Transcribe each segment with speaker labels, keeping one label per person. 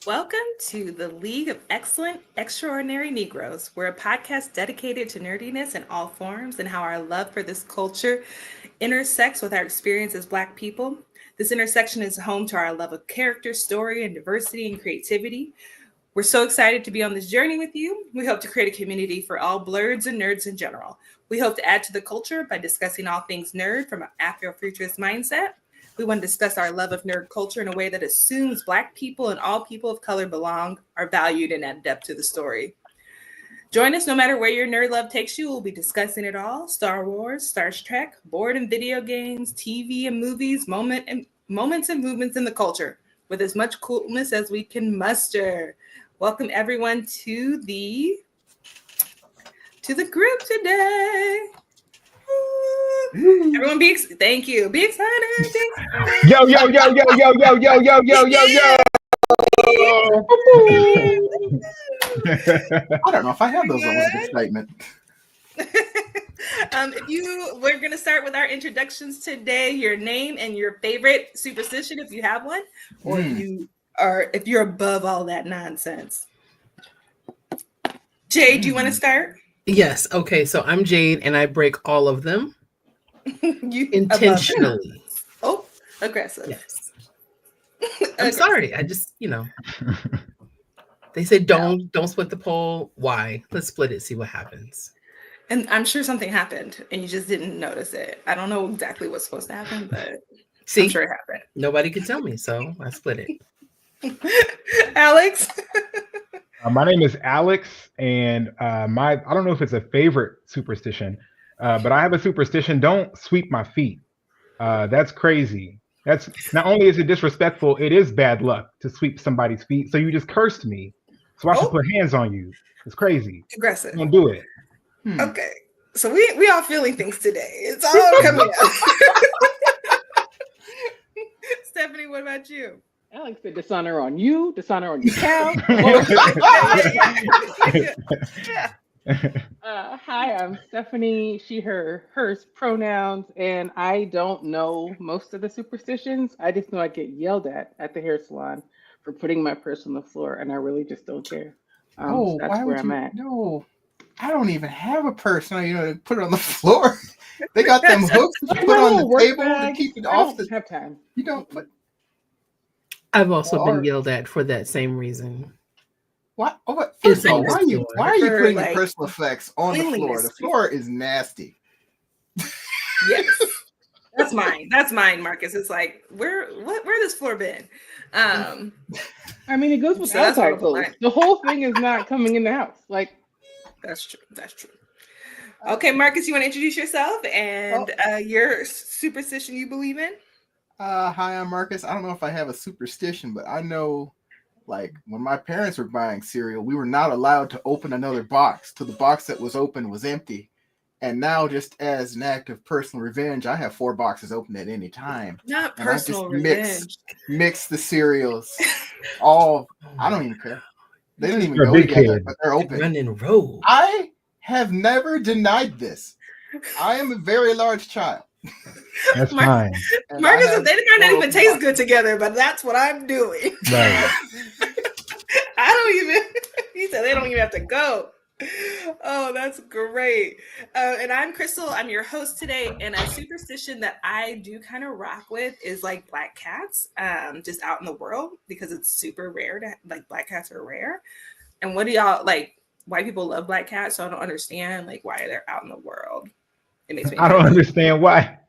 Speaker 1: Welcome to the League of Excellent Extraordinary Negroes. We're a podcast dedicated to nerdiness in all forms and how our love for this culture intersects with our experience as Black people. This intersection is home to our love of character, story, and diversity and creativity. We're so excited to be on this journey with you. We hope to create a community for all blurs and nerds in general. We hope to add to the culture by discussing all things nerd from an Afrofuturist mindset. We want to discuss our love of nerd culture in a way that assumes Black people and all people of color belong, are valued, and add depth to the story. Join us no matter where your nerd love takes you. We'll be discussing it all: Star Wars, Star Trek, board and video games, TV and movies, moments and movements in the culture with as much coolness as we can muster. Welcome everyone to the group today. Everyone thank you. Be excited.
Speaker 2: Yo.
Speaker 3: I don't know if I have those levels of excitement.
Speaker 1: We're going to start with our introductions today. Your name and your favorite superstition, if you have one, or if you're above all that nonsense. Jade, do you want to start?
Speaker 4: Yes. Okay. So I'm Jade, and I break all of them intentionally.
Speaker 1: Oh, aggressive.
Speaker 4: Yes. I'm sorry. I just, they say don't split the pole. Why? Let's split it. See what happens.
Speaker 1: And I'm sure something happened, and you just didn't notice it. I don't know exactly what's supposed to happen, but I'm sure it happened.
Speaker 4: Nobody could tell me, so I split
Speaker 1: it. Alex.
Speaker 2: My name is Alex, and I don't know if it's a favorite superstition, but I have a superstition: don't sweep my feet. That's crazy. That's not only is it disrespectful, it is bad luck to sweep somebody's feet. So you just cursed me, so I should put hands on you. It's crazy.
Speaker 1: Aggressive.
Speaker 2: Don't do it.
Speaker 1: Okay, so we all feeling things today. It's all coming out. Stephanie, what about you?
Speaker 5: Alex said dishonor on you, dishonor on your cow. Hi, I'm Stephanie. She, her, hers pronouns, and I don't know most of the superstitions. I just know I get yelled at the hair salon for putting my purse on the floor, and I really just don't care. So that's where I'm at.
Speaker 3: No, I don't even have a purse. No, to put it on the floor. They got them hooks to put on the table to keep it off.
Speaker 5: I don't have time.
Speaker 3: You don't put.
Speaker 4: I've also been yelled at for that same reason.
Speaker 3: What? First of all, why are you putting the personal effects on the floor? The floor is nasty.
Speaker 1: Yes, that's mine. That's mine, Marcus. It's like where this floor been?
Speaker 5: I mean, it goes with outside clothes. The whole thing is not coming in the house. Like
Speaker 1: that's true. That's true. Okay, Marcus, you want to introduce yourself and your superstition you believe in?
Speaker 3: Hi, I'm Marcus. I don't know if I have a superstition, but I know, like, when my parents were buying cereal, we were not allowed to open another box till the box that was open was empty. And now, just as an act of personal revenge, I have 4 boxes open at any time.
Speaker 1: Not personal revenge.
Speaker 3: Mix the cereals. I don't even care. They don't even go together, but they're open.
Speaker 4: Running road.
Speaker 3: I have never denied this. I am a very large child.
Speaker 2: That's fine.
Speaker 1: Marcus, they might not even taste good together, but that's what I'm doing.
Speaker 2: Right.
Speaker 1: He said they don't even have to go. Oh, that's great. And I'm Crystal. I'm your host today. And a superstition that I do kind of rock with is like black cats, just out in the world, because it's super rare black cats are rare. And what do y'all like? White people love black cats, so I don't understand why they're out in the world. It makes me.
Speaker 2: I don't understand why.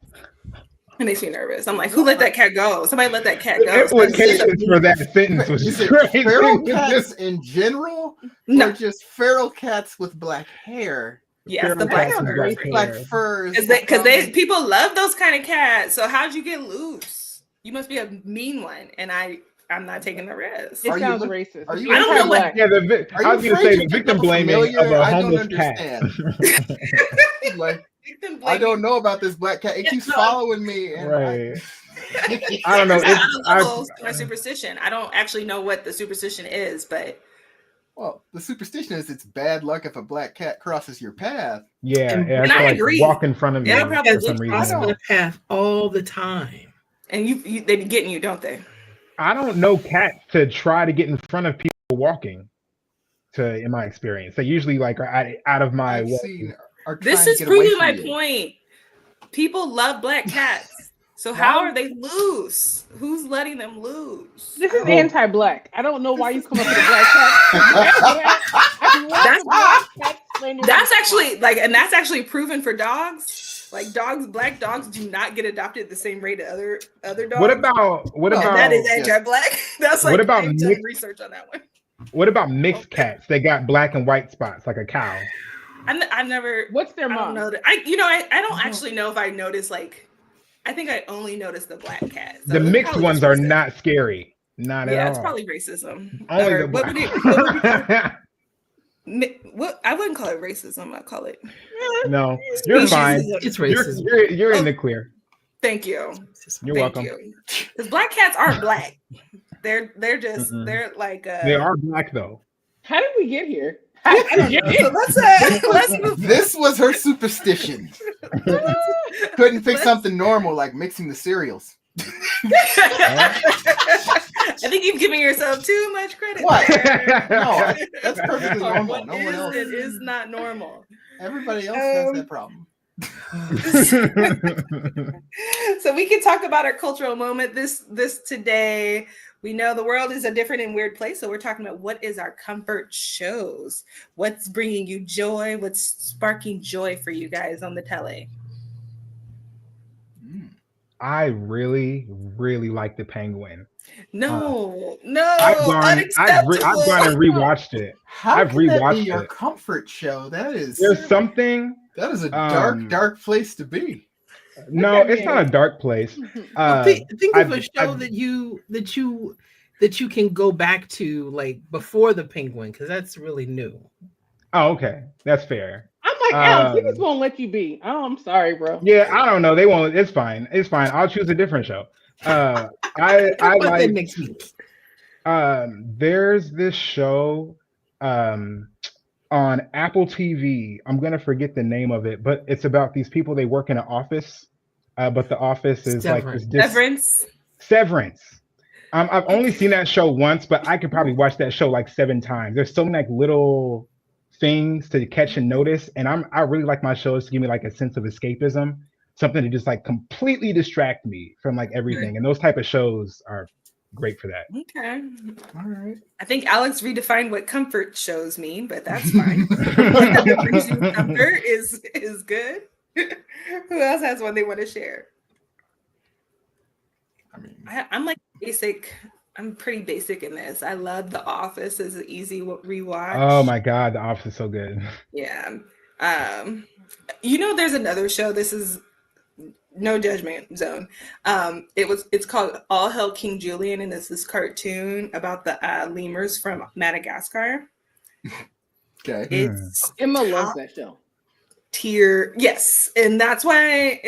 Speaker 1: It makes me nervous. I'm like, who let that cat go? Somebody let that cat go.
Speaker 2: The implications for that sentence was crazy.
Speaker 3: Feral cats in general, or just feral cats with black hair?
Speaker 1: Yes, the black
Speaker 3: furs.
Speaker 1: Because people love those kind of cats. So how'd you get loose? You must be a mean one, and I'm not taking the risk.
Speaker 5: It sounds racist.
Speaker 1: I don't know what.
Speaker 2: Yeah, I was going to say the victim blaming of a homeless cat.
Speaker 3: I don't know about this black cat. It keeps following me. And
Speaker 2: right. I don't know.
Speaker 1: It's my superstition. I don't actually know what the superstition is, but
Speaker 3: well, the superstition is it's bad luck if a black cat crosses your path.
Speaker 2: Yeah,
Speaker 1: and I agree.
Speaker 2: Walk in front of me
Speaker 1: probably
Speaker 2: for some reason.
Speaker 4: On the path all the time,
Speaker 1: and they be getting you, don't they?
Speaker 2: I don't know cats to try to get in front of people walking. In my experience, they usually like are out of my
Speaker 3: I've
Speaker 2: way.
Speaker 3: seen are
Speaker 1: This
Speaker 3: trying
Speaker 1: is
Speaker 3: to get away
Speaker 1: proving
Speaker 3: from
Speaker 1: my
Speaker 3: you.
Speaker 1: point. People love black cats. So
Speaker 5: Why
Speaker 1: how
Speaker 5: would-
Speaker 1: are they loose? Who's letting them loose?
Speaker 5: This is
Speaker 1: I don't-
Speaker 5: anti-black. I don't know why you come up with a black cat. I want a black cat slander
Speaker 1: That's
Speaker 5: to
Speaker 1: actually
Speaker 5: come.
Speaker 1: like, and that's actually proven for dogs. Like dogs, black dogs do not get adopted at the same rate as other dogs.
Speaker 2: What about
Speaker 3: Well,
Speaker 1: And that is
Speaker 3: yes.
Speaker 1: anti-black. That's like
Speaker 2: What about
Speaker 1: I've done
Speaker 2: mixed-
Speaker 1: research on that one.
Speaker 2: what about mixed cats? They got black and white spots like a cow.
Speaker 1: I've never.
Speaker 5: What's their
Speaker 1: I
Speaker 5: mom?
Speaker 1: don't know that. I don't actually know if I noticed like. I think I only noticed the black cat. So
Speaker 2: The
Speaker 1: it's
Speaker 2: mixed
Speaker 1: probably
Speaker 2: ones
Speaker 1: just
Speaker 2: are
Speaker 1: racism.
Speaker 2: not scary. Not
Speaker 1: Yeah,
Speaker 2: at
Speaker 1: it's
Speaker 2: all.
Speaker 1: probably racism.
Speaker 2: Only
Speaker 1: Or
Speaker 2: the
Speaker 1: what
Speaker 2: black.
Speaker 1: would you call it? What I wouldn't call it racism. I call it.
Speaker 2: No, you're fine.
Speaker 1: Speciesism.
Speaker 4: It's
Speaker 2: You're,
Speaker 4: racism.
Speaker 2: you're in the clear.
Speaker 1: Thank you.
Speaker 2: You're
Speaker 1: Thank
Speaker 2: welcome.
Speaker 1: you. Because black cats aren't black. They're just
Speaker 2: Mm-mm.
Speaker 1: they're like
Speaker 2: They are black though.
Speaker 5: How did we get here?
Speaker 1: So let's move.
Speaker 3: This was her superstition. Couldn't pick something normal like mixing the cereals.
Speaker 1: I think you've given yourself too much credit.
Speaker 3: What?
Speaker 1: there.
Speaker 3: No, that's perfectly
Speaker 1: For
Speaker 3: normal.
Speaker 1: what
Speaker 3: No one else.
Speaker 1: It is not normal.
Speaker 3: Everybody else has that problem.
Speaker 1: So we can talk about our cultural moment this today. We know the world is a different and weird place, so we're talking about what is our comfort shows, what's bringing you joy, what's sparking joy for you guys on the telly.
Speaker 2: I really, really like the Penguin.
Speaker 1: No,
Speaker 2: I've gone and
Speaker 1: unacceptable.
Speaker 2: rewatched it.
Speaker 3: How
Speaker 2: I've
Speaker 3: can that be
Speaker 2: rewatched
Speaker 3: your
Speaker 2: it.
Speaker 3: comfort show?
Speaker 2: There's something.
Speaker 3: That is a dark place to be.
Speaker 2: No, it's not a dark place.
Speaker 4: Well, think of
Speaker 2: I've-
Speaker 4: a show that you can go back to like before the Penguin, because that's really new.
Speaker 2: Oh, okay, that's fair.
Speaker 5: I'm like, Alex, he just won't let you be. Oh, I'm sorry, bro.
Speaker 2: Yeah, I don't know. They won't. It's fine. It's fine. I'll choose a different show. I
Speaker 4: What
Speaker 2: like.
Speaker 4: then next week?
Speaker 2: There's this show on Apple TV. I'm gonna forget the name of it, but it's about these people. They work in an office, but the office is like this
Speaker 1: Severance.
Speaker 2: Severance. I've only seen that show once, but I could probably watch that show like 7 times. There's so many like little things to catch and notice, and I really like my shows to give me like a sense of escapism, something to just like completely distract me from like everything. And those type of shows are great for that.
Speaker 1: Okay.
Speaker 3: All right.
Speaker 1: I think Alex redefined what comfort shows mean, but that's fine. What brings you comfort is good. Who else has one they want to share?
Speaker 3: I mean,
Speaker 1: I'm like basic. I'm pretty basic in this. I love The Office as an easy rewatch.
Speaker 2: Oh my God, The Office is so good.
Speaker 1: Yeah. There's another show. This is no judgment zone. It's called All Hail King Julian, and it's this cartoon about the lemurs from Madagascar.
Speaker 3: okay.
Speaker 1: It's
Speaker 5: Emma loves that show.
Speaker 1: tier, yes, and that's why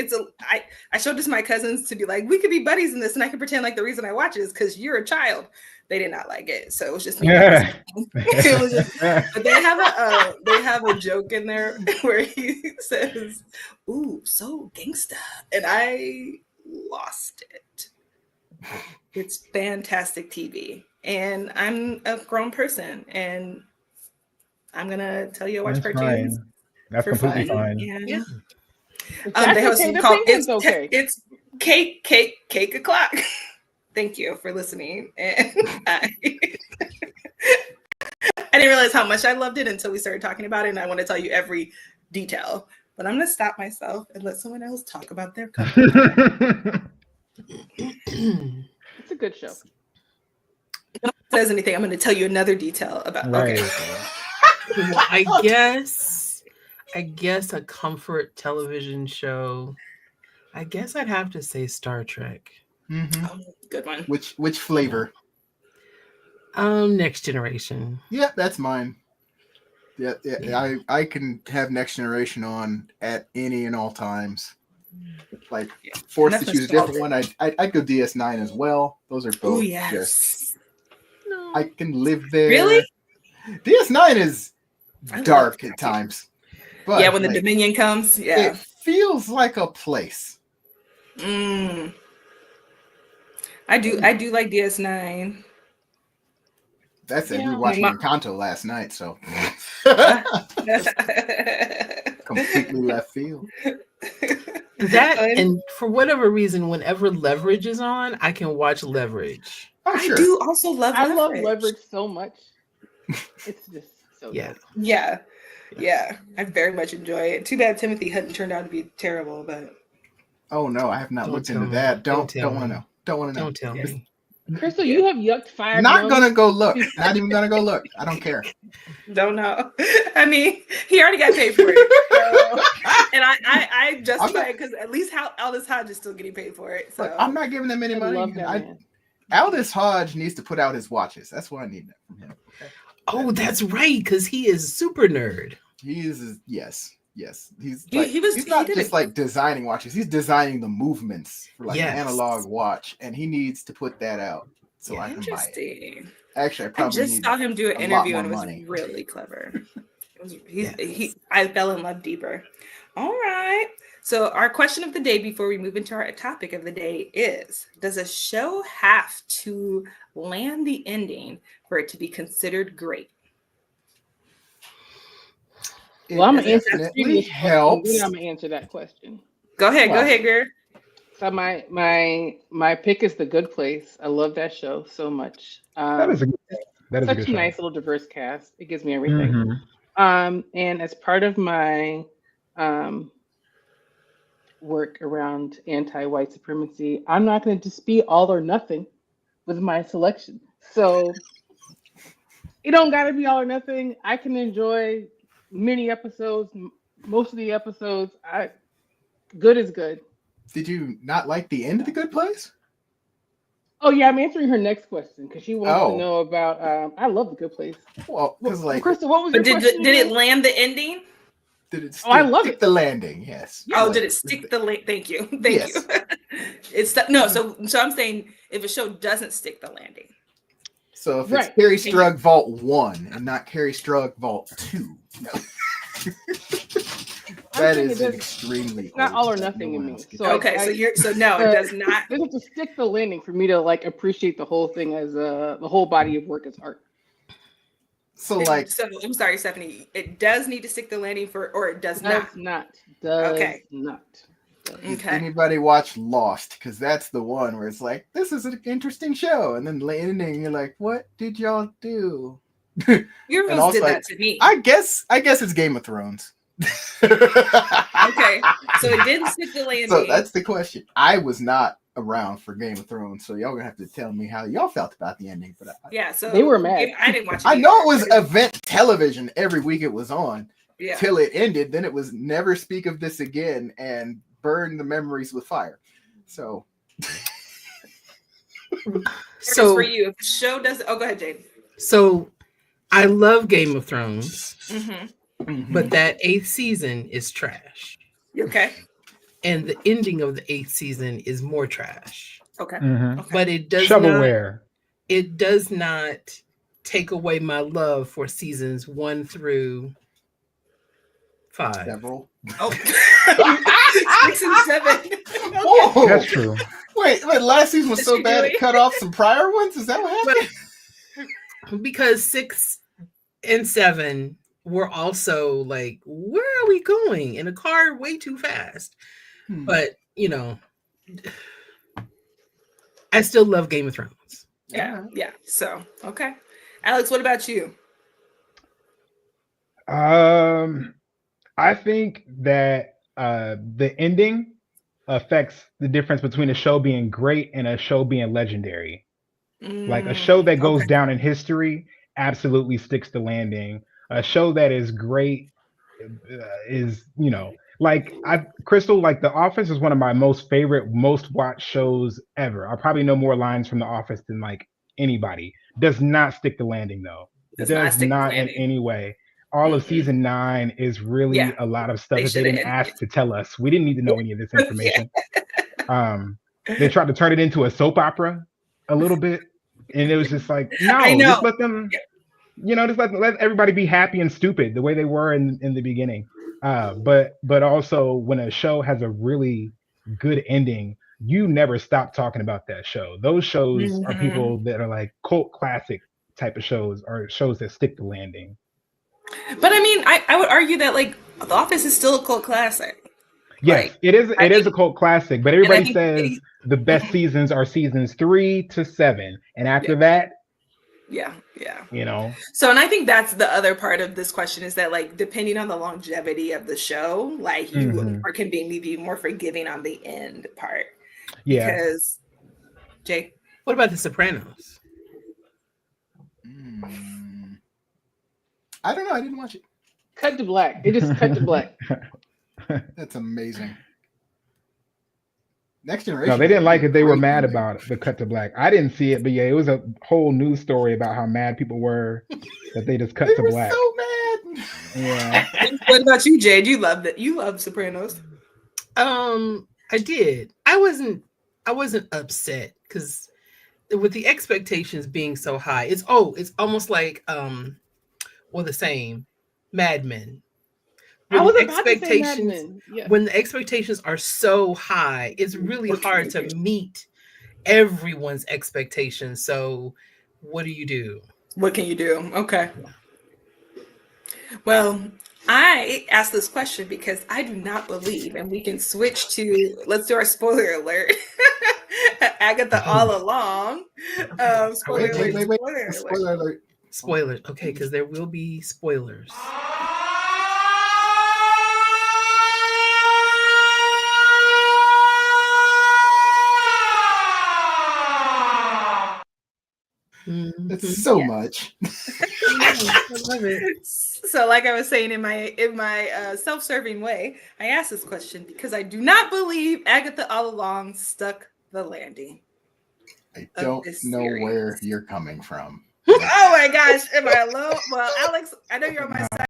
Speaker 1: I showed this to my cousins to be like, we could be buddies in this, and I can pretend like the reason I watch it is because you're a child. They did not like it, so it was just me.
Speaker 2: Yeah.
Speaker 1: It was just, but they have a joke in there where he says, "Ooh, so gangsta," and I lost it. It's fantastic TV, and I'm a grown person, and I'm gonna tell you to watch
Speaker 2: That's
Speaker 1: cartoons.
Speaker 2: fine. That's
Speaker 1: For
Speaker 2: completely
Speaker 1: fun.
Speaker 2: fine.
Speaker 1: Yeah.
Speaker 5: That's
Speaker 1: They have
Speaker 5: okay.
Speaker 1: something
Speaker 5: The
Speaker 1: called
Speaker 5: Penguin's okay.
Speaker 1: it's cake o'clock. Thank you for listening. And I didn't realize how much I loved it until we started talking about it, and I want to tell you every detail. But I'm gonna stop myself and let someone else talk about their company.
Speaker 5: It's a good show.
Speaker 1: If no one says anything, I'm gonna tell you another detail about
Speaker 2: Right.
Speaker 1: okay.
Speaker 4: Well, I guess a comfort television show. I guess I'd have to say Star Trek.
Speaker 3: Mhm.
Speaker 1: Oh, good one.
Speaker 3: Which flavor?
Speaker 4: Next Generation.
Speaker 3: Yeah, that's mine. Yeah. I can have Next Generation on at any and all times. Like
Speaker 1: Yeah.
Speaker 3: forced
Speaker 1: And
Speaker 3: to
Speaker 1: that's
Speaker 3: choose a different
Speaker 1: nostalgic.
Speaker 3: one. I'd go DS9 as well. Those are
Speaker 1: Oh
Speaker 3: both
Speaker 1: yes.
Speaker 3: just
Speaker 4: No.
Speaker 3: I can live there.
Speaker 1: Really?
Speaker 3: DS9 is
Speaker 1: I love
Speaker 3: dark
Speaker 1: that
Speaker 3: at
Speaker 1: too.
Speaker 3: times. But
Speaker 1: Yeah, when the
Speaker 3: like,
Speaker 1: Dominion comes. Yeah.
Speaker 3: it feels like a place.
Speaker 1: Mm. I do like DS9.
Speaker 3: That's it. We
Speaker 5: Yeah.
Speaker 3: were watching
Speaker 1: My-
Speaker 3: Encanto last night, so completely left field.
Speaker 4: That
Speaker 1: Fun.
Speaker 4: and for whatever reason, whenever Leverage is on, I can watch Leverage.
Speaker 3: Oh,
Speaker 1: I
Speaker 3: sure.
Speaker 1: do also love
Speaker 5: I love
Speaker 1: Leverage.
Speaker 5: Leverage so much. It's just so
Speaker 4: Yeah.
Speaker 5: good.
Speaker 1: Yeah. I very much enjoy it. Too bad Timothy Hutton turned out to be terrible, but
Speaker 3: Oh no, I have not
Speaker 4: Don't
Speaker 3: looked
Speaker 4: tell
Speaker 3: into
Speaker 4: me.
Speaker 3: that.
Speaker 4: Don't
Speaker 3: Don't
Speaker 4: tell
Speaker 3: want to
Speaker 4: me.
Speaker 3: know. Don't want to know.
Speaker 4: Don't tell
Speaker 1: Yes.
Speaker 4: me.
Speaker 5: Crystal,
Speaker 1: Yeah.
Speaker 5: you have yucked 5
Speaker 3: Not
Speaker 5: gnomes.
Speaker 3: gonna go look. Not even gonna go look. I don't care.
Speaker 1: don't know. I mean, he already got paid for it. So, and I justify it because at least how Aldous Hodge is still getting paid for it. So
Speaker 3: Look, I'm not giving them any
Speaker 5: I
Speaker 3: money.
Speaker 5: love that man.
Speaker 3: Aldous Hodge needs to put out his watches. That's what I need from him. Okay?
Speaker 4: Oh, that's right, because he is super nerd.
Speaker 3: He is yes. He's
Speaker 1: He-
Speaker 3: like
Speaker 1: he was-
Speaker 3: he's
Speaker 1: he
Speaker 3: not
Speaker 1: did
Speaker 3: just
Speaker 1: it.
Speaker 3: like designing watches. He's designing the movements for like
Speaker 4: Yes.
Speaker 3: an analog watch, and he needs to put that out so
Speaker 4: Yeah.
Speaker 3: I can buy it.
Speaker 1: interesting.
Speaker 3: Actually, I
Speaker 1: I
Speaker 3: probably
Speaker 1: just
Speaker 3: need
Speaker 1: saw him do an
Speaker 3: a lot
Speaker 1: interview and it
Speaker 3: more
Speaker 1: was
Speaker 3: money.
Speaker 1: really clever. It was
Speaker 4: Yes.
Speaker 1: I fell in love deeper. All right. So our question of the day before we move into our topic of the day is: does a show have to land the ending for it to be considered great?
Speaker 3: It
Speaker 5: Well, I'm gonna answer the
Speaker 3: definitely
Speaker 5: previous question.
Speaker 3: helps.
Speaker 5: Then I'm gonna answer that question.
Speaker 1: Go ahead,
Speaker 3: Well,
Speaker 1: girl.
Speaker 5: So my pick is The Good Place. I love that show so much.
Speaker 2: That is a good
Speaker 5: Such a
Speaker 2: show.
Speaker 5: nice little diverse cast. It gives me everything.
Speaker 2: Mhm.
Speaker 5: And as part of my work around anti-white supremacy, I'm not going to just be all or nothing with my selection. So it don't got to be all or nothing. I can enjoy many episodes, most of the episodes. Good is good.
Speaker 3: Did you not like the end of The Good Place?
Speaker 5: Oh yeah, I'm answering her next question because she wants
Speaker 3: Oh.
Speaker 5: to know about. I love The Good Place.
Speaker 3: Well, because like,
Speaker 5: Crystal, what was
Speaker 1: But
Speaker 5: your question?
Speaker 1: did it
Speaker 5: again?
Speaker 1: land the ending?
Speaker 3: did it
Speaker 5: Oh, I
Speaker 3: stick,
Speaker 5: love
Speaker 3: stick
Speaker 5: it.
Speaker 3: the landing? Yes.
Speaker 1: Oh,
Speaker 3: Like,
Speaker 1: did it stick the landing? Thank you. Thank
Speaker 3: Yes.
Speaker 1: you. It's no. So I'm saying if a show doesn't stick the landing,
Speaker 3: So if
Speaker 5: Right.
Speaker 3: it's Carrie Strug Vault 1 and not Carrie Strug Vault 2, no. That
Speaker 5: saying
Speaker 3: is
Speaker 5: it
Speaker 3: an
Speaker 5: does-
Speaker 3: extremely
Speaker 5: it's not
Speaker 3: old
Speaker 5: all or
Speaker 3: show.
Speaker 5: nothing
Speaker 3: No
Speaker 5: in
Speaker 3: one
Speaker 5: me.
Speaker 3: else gets
Speaker 5: So
Speaker 3: it.
Speaker 1: okay. So no, it does not.
Speaker 5: They have to stick the landing for me to like appreciate the whole thing as the whole body of work as art.
Speaker 3: So like,
Speaker 1: So I'm sorry, Stephanie. It does need to stick the landing or it does not.
Speaker 5: Does not. Does
Speaker 1: Okay.
Speaker 5: not.
Speaker 3: did
Speaker 1: Okay.
Speaker 3: anybody watch Lost? Because that's the one where it's like, this is an interesting show, and then the ending, you're like, what did y'all do?
Speaker 1: You
Speaker 3: And
Speaker 1: almost did
Speaker 3: also,
Speaker 1: that to me.
Speaker 3: I guess it's Game of Thrones.
Speaker 1: Okay. So it didn't stick the landing.
Speaker 3: So that's the question. I was not around for Game of Thrones, so y'all gonna have to tell me how y'all felt about the ending. But
Speaker 1: yeah. So
Speaker 5: They were mad.
Speaker 1: I didn't watch it.
Speaker 3: I know it
Speaker 1: either.
Speaker 3: was event television every week it was on
Speaker 1: Yeah.
Speaker 3: till it ended. Then it was never speak of this again and burn the memories with fire. So
Speaker 1: So for you, if the show doesn't. Oh, go ahead, Jane.
Speaker 4: So I love Game of Thrones,
Speaker 1: Mm-hmm.
Speaker 4: but that 8th season is trash.
Speaker 1: You okay?
Speaker 4: And the ending of the 8th season is more trash.
Speaker 1: Okay.
Speaker 2: Mhm.
Speaker 1: Okay.
Speaker 4: But it does not
Speaker 2: Shovelware.
Speaker 4: it does not take away my love for seasons 1 through 5.
Speaker 3: several.
Speaker 1: Oh. 6 and 7. Okay.
Speaker 3: Whoa!
Speaker 2: That's true.
Speaker 3: Wait, last season was so
Speaker 1: Mr.
Speaker 3: bad
Speaker 1: Dewey?
Speaker 3: it cut off some prior ones? Is that what happened?
Speaker 4: Because 6 and 7 were also like, where are we going? In a car way too fast. But, I still love Game of Thrones.
Speaker 1: Yeah. Yeah. So, okay. Alex, what about you?
Speaker 2: I think that the ending affects the difference between a show being great and a show being legendary. Like a show that goes
Speaker 1: Okay.
Speaker 2: down in history absolutely sticks the landing. A show that is great is, like Crystal, like The Office is one of my most watched shows ever. I probably know more lines from The Office than like anybody. Does not stick the landing though.
Speaker 1: Does not stick the
Speaker 2: not in
Speaker 1: landing.
Speaker 2: any way. All of
Speaker 1: Mm-mm.
Speaker 2: season 9 is really
Speaker 1: Yeah.
Speaker 2: a lot of stuff
Speaker 1: They
Speaker 2: that they
Speaker 1: shoulda
Speaker 2: didn't
Speaker 1: ended
Speaker 2: ask to tell us. We didn't need to know any of this information.
Speaker 1: Yeah.
Speaker 2: They tried to turn it into a soap opera a little bit, and it was just like, no,
Speaker 1: I know.
Speaker 2: just let them, just let everybody be happy and stupid the way they were in the beginning. But also when a show has a really good ending, you never stop talking about that show. Those shows are
Speaker 1: Mhm.
Speaker 2: people that are like cult classic type of shows, or shows that stick the landing.
Speaker 1: But I mean, I would argue that like The Office is still a cult classic.
Speaker 2: Yes,
Speaker 1: Like,
Speaker 2: it is.
Speaker 1: I
Speaker 2: It is a
Speaker 1: think,
Speaker 2: cult classic, but
Speaker 1: and I
Speaker 2: everybody
Speaker 1: think
Speaker 2: says the best seasons are seasons 3 to 7, and after
Speaker 1: Yeah.
Speaker 2: that,
Speaker 1: yeah.
Speaker 2: you know,
Speaker 1: So, and I think that's the other part of this question is that like depending on the longevity of the show, like you
Speaker 2: Mhm.
Speaker 1: are can be more forgiving on the end part
Speaker 2: yeah.
Speaker 1: because Jay.
Speaker 4: What about The Sopranos?
Speaker 3: I don't know. I didn't watch it.
Speaker 5: Cut to black. It just cut to black.
Speaker 3: That's amazing. Next Generation.
Speaker 2: No, they didn't like it. They were
Speaker 3: Great
Speaker 2: mad
Speaker 3: movie.
Speaker 2: about the cut to black. I didn't see it, but yeah, it was a whole news story about how mad people were that they just cut
Speaker 3: They
Speaker 2: to
Speaker 3: were
Speaker 2: black.
Speaker 3: so mad.
Speaker 2: Yeah.
Speaker 1: What about you, Jade? You loved it. You love Sopranos.
Speaker 4: I did. I wasn't upset because with the expectations being so high, it's almost like the same Mad Men.
Speaker 5: I
Speaker 4: When
Speaker 5: was
Speaker 4: the
Speaker 5: about to say Mad Men. Yeah.
Speaker 4: when the expectations are so high, it's really hard to meet everyone's expectations. So what do you do?
Speaker 1: What can you do? Okay. Well, I asked this question because I do not believe, and we can switch to, let's do our spoiler alert. Agatha All Along. Spoiler
Speaker 3: Wait.
Speaker 1: alert. Spoiler alert.
Speaker 3: Spoiler alert.
Speaker 4: Spoilers. Okay, because there will be spoilers.
Speaker 3: That's so much.
Speaker 4: I love it.
Speaker 1: So, like I was saying in my self-serving way, I asked this question because I do not believe Agatha All Along stuck the landing.
Speaker 3: I don't know where you're coming from.
Speaker 1: Oh my gosh, am I alone? Well, Alex, I know you're on my side.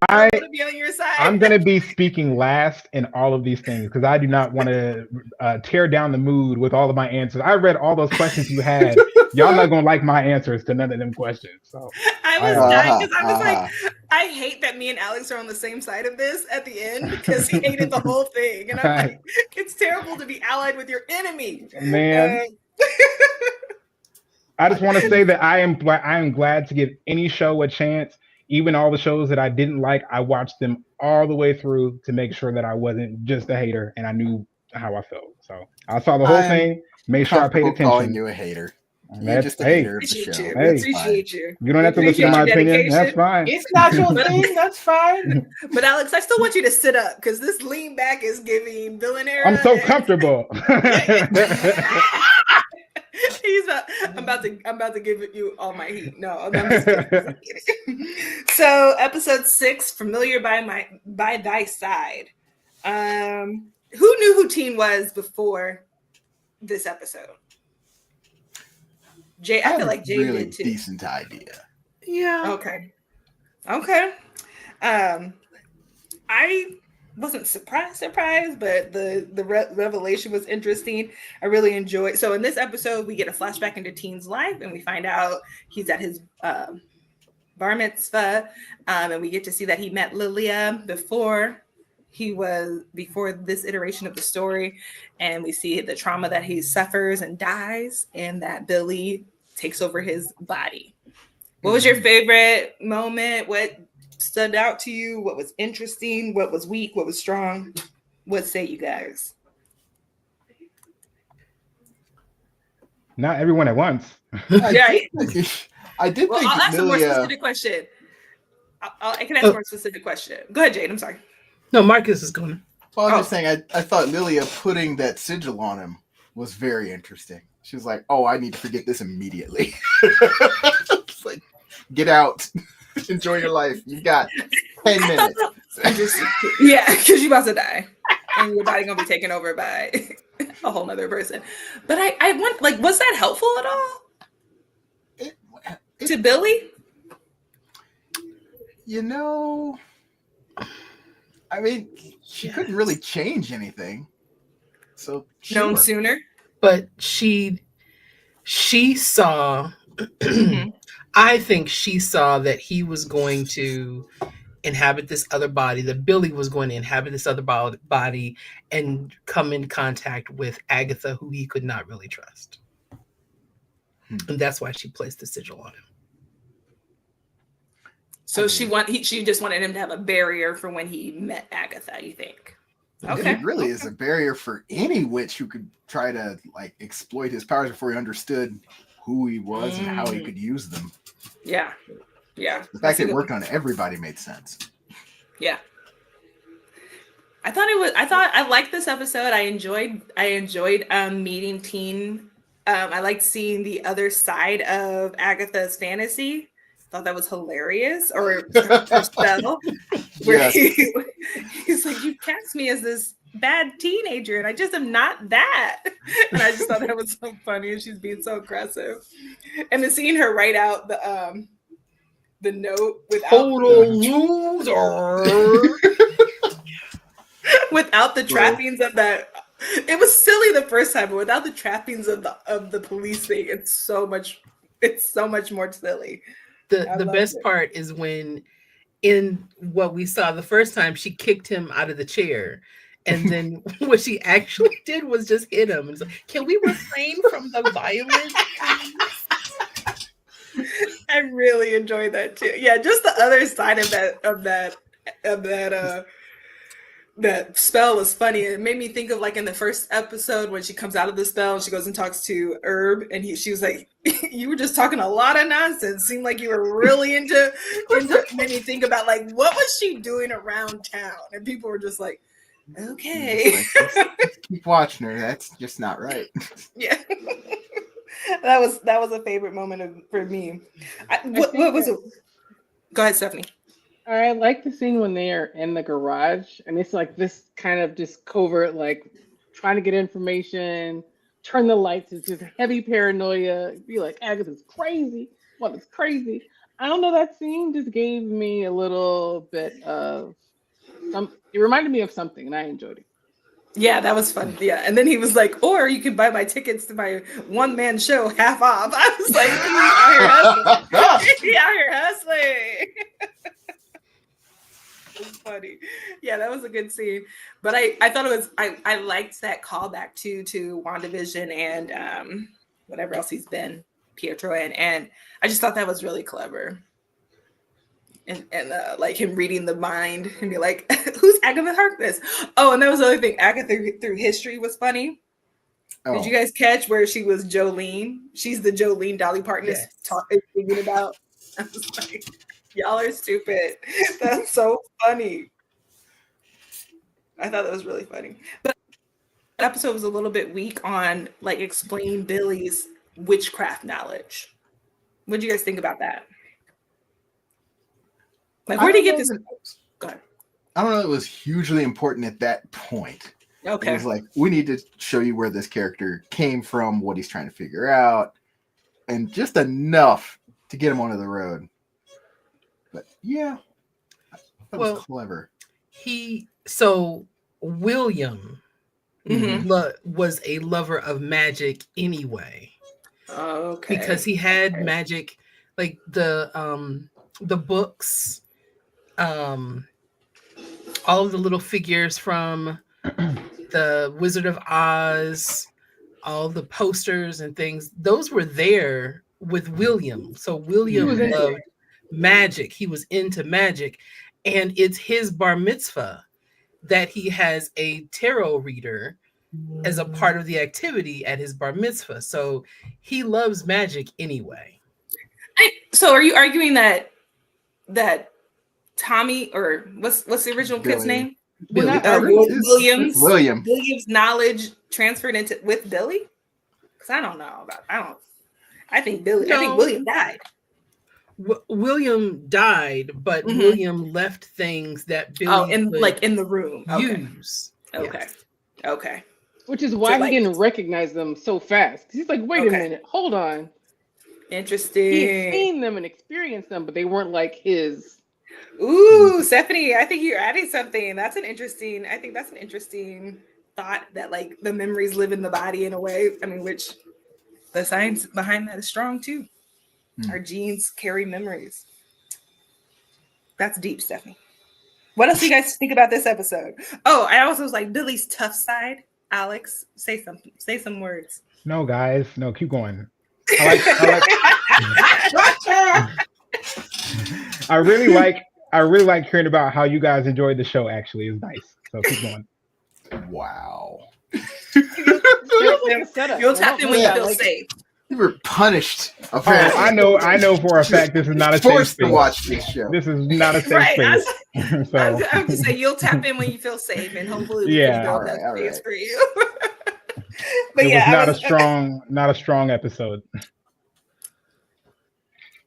Speaker 1: I'm going to be on your side.
Speaker 2: I'm going to be speaking last in all of these things because I do not want to tear down the mood with all of my answers. I read all those questions you had. Y'all not going to like my answers to none of them questions. So
Speaker 1: I was dying because I was like, I hate that me and Alex are on the same side of this at the end because he hated the whole thing. And I'm like, it's terrible to be allied with your enemy.
Speaker 2: Man. I just want to say that I am glad to give any show a chance. Even all the shows that I didn't like, I watched them all the way through to make sure that I wasn't just a hater and I knew how I felt. So I saw the whole thing, made sure I paid attention.
Speaker 3: Calling you a hater. You're just a hater of the show.
Speaker 1: Appreciate you.
Speaker 2: You don't have to listen to my opinion. That's fine.
Speaker 5: It's not your thing. That's fine.
Speaker 1: But Alex, I still want you to sit up because this lean back is giving billionaire.
Speaker 2: I'm so comfortable.
Speaker 1: I'm about to give you all my heat. No, I'm just kidding. So episode 6, Familiar by Thy Side. Who knew who Teen was before this episode? Jay, I feel like Jay
Speaker 3: really
Speaker 1: did too.
Speaker 3: Decent idea.
Speaker 4: Yeah.
Speaker 1: Okay. I wasn't surprised, but the revelation was interesting. I really enjoyed. So in this episode, we get a flashback into Teen's life, and we find out he's at his bar mitzvah, and we get to see that he met Lilia before this iteration of the story, and we see the trauma that he suffers and dies, and that Billy takes over his body. What was your favorite moment? What stood out to you? What was interesting? What was weak? What was strong? What say you guys?
Speaker 2: Not everyone at once.
Speaker 1: I
Speaker 3: did think
Speaker 1: I'll ask a more
Speaker 3: Lilia...
Speaker 1: specific question. I can ask a more specific question. Go ahead, Jade. I'm sorry.
Speaker 4: No, Marcus is going.
Speaker 3: Well, I was just saying, I thought Lilia putting that sigil on him was very interesting. She was like, "Oh, I need to forget this immediately." It's like, get out, enjoy your life. You got 10 minutes.
Speaker 1: Yeah, because you're about to die, and your body gonna be taken over by a whole nother person. But I want, like, was that helpful at all to Billy?
Speaker 3: You know, I mean, she couldn't really change anything. So
Speaker 1: known sooner.
Speaker 4: But she saw, I think she saw that he was going to inhabit this other body, that Billy was going to inhabit this other body and come in contact with Agatha, who he could not really trust. And that's why she placed the sigil on him.
Speaker 1: So she just wanted him to have a barrier for when he met Agatha, you think? Okay.
Speaker 3: It really is a barrier for any witch who could try to like exploit his powers before he understood who he was and how he could use them.
Speaker 1: Yeah. Yeah.
Speaker 3: The fact that it worked on everybody made sense.
Speaker 1: Yeah. I liked this episode. I enjoyed meeting Teen. I liked seeing the other side of Agatha's fantasy. Thought that was hilarious. Or her spell. Where he's like, you cast me as this bad teenager and I just am not that. And I just thought that was so funny, and she's being so aggressive. And then seeing her write out the note without
Speaker 4: total loser.
Speaker 1: Without the trappings of that. It was silly the first time, but without the trappings of the police thing, it's so much more silly.
Speaker 4: The best part is when, in what we saw the first time, she kicked him out of the chair. And then what she actually did was just hit him. And so, can we refrain from the violence, please?
Speaker 1: I really enjoyed that too. Yeah, just the other side of that spell was funny. It made me think of like in the first episode when she comes out of the spell and she goes and talks to Herb, and she was like, you were just talking a lot of nonsense. Seemed like you were really into made me think about like, what was she doing around town? And people were just like, okay.
Speaker 3: Just keep watching her. That's just not right.
Speaker 1: Yeah. That was a favorite moment for me. What was it? Go ahead, Stephanie.
Speaker 5: I like the scene when they are in the garage and it's like this kind of just covert, like trying to get information, turn the lights. It's just heavy paranoia. Be like, Agatha's crazy. What is crazy? I don't know. That scene just gave me a little bit of it reminded me of something and I enjoyed it.
Speaker 1: Yeah, that was fun. Yeah. And then he was like, or you can buy my tickets to my one-man show half off. I was like, he's out here hustling. It was funny. Yeah, that was a good scene. But I thought it was, I liked that callback to WandaVision and whatever else he's been, Pietro. And I just thought that was really clever. And like him reading the mind and be like, who's Agatha Harkness? Oh, and that was the other thing. Agatha through history was funny. Oh. Did you guys catch where she was Jolene? She's the Jolene Dolly Parton is thinking about. I was like, y'all are stupid. That's so funny. I thought that was really funny. But the episode was a little bit weak on like explaining Billy's witchcraft knowledge. What do you guys think about that? Like, where did he get this? Go ahead.
Speaker 3: I don't know. It was hugely important at that point.
Speaker 1: Okay.
Speaker 3: It was like, we need to show you where this character came from, what he's trying to figure out, and just enough to get him onto the road. But yeah, that was clever.
Speaker 4: William was a lover of magic anyway.
Speaker 1: Okay.
Speaker 4: Because he had magic, like the books, all of the little figures from the Wizard of Oz, all the posters and things, those were there with William. So William loved magic. He was into magic. And it's his bar mitzvah that he has a tarot reader as a part of the activity at his bar mitzvah. So he loves magic anyway.
Speaker 1: So are you arguing that Tommy, or what's the original kid's name? William's knowledge transferred into with Billy? Because I don't know about. I think William died.
Speaker 4: William died, but William left things that Billy
Speaker 1: in the room
Speaker 4: use.
Speaker 1: Okay.
Speaker 4: Yes.
Speaker 1: Okay.
Speaker 5: Which is why he didn't recognize them so fast. He's like, wait a minute, hold on.
Speaker 1: Interesting.
Speaker 5: He had seen them and experienced them, but they weren't like his.
Speaker 1: Ooh, Stephanie, I think you're adding something. I think that's an interesting thought, that like the memories live in the body in a way. I mean, which the science behind that is strong too. Our genes carry memories. That's deep, Stephanie. What else do you guys think about this episode? Oh, I also was like Billy's tough side. Alex, say something. Say some words.
Speaker 2: No, guys, no, keep going. I really like hearing about how you guys enjoyed the show. Actually, it's nice. So keep going.
Speaker 3: Wow.
Speaker 1: You'll tap in when you feel safe.
Speaker 3: You were punished.
Speaker 2: Oh, I know for a fact this is not a safe
Speaker 3: Forced
Speaker 2: space.
Speaker 3: to watch this show.
Speaker 2: This is not a safe
Speaker 1: Right,
Speaker 2: space. So
Speaker 1: I'm just saying you'll tap in when you feel safe, and hopefully we
Speaker 2: Yeah.
Speaker 1: can build that
Speaker 3: All
Speaker 1: space
Speaker 3: right.
Speaker 1: for you. But
Speaker 2: it
Speaker 1: yeah,
Speaker 2: was not a strong episode.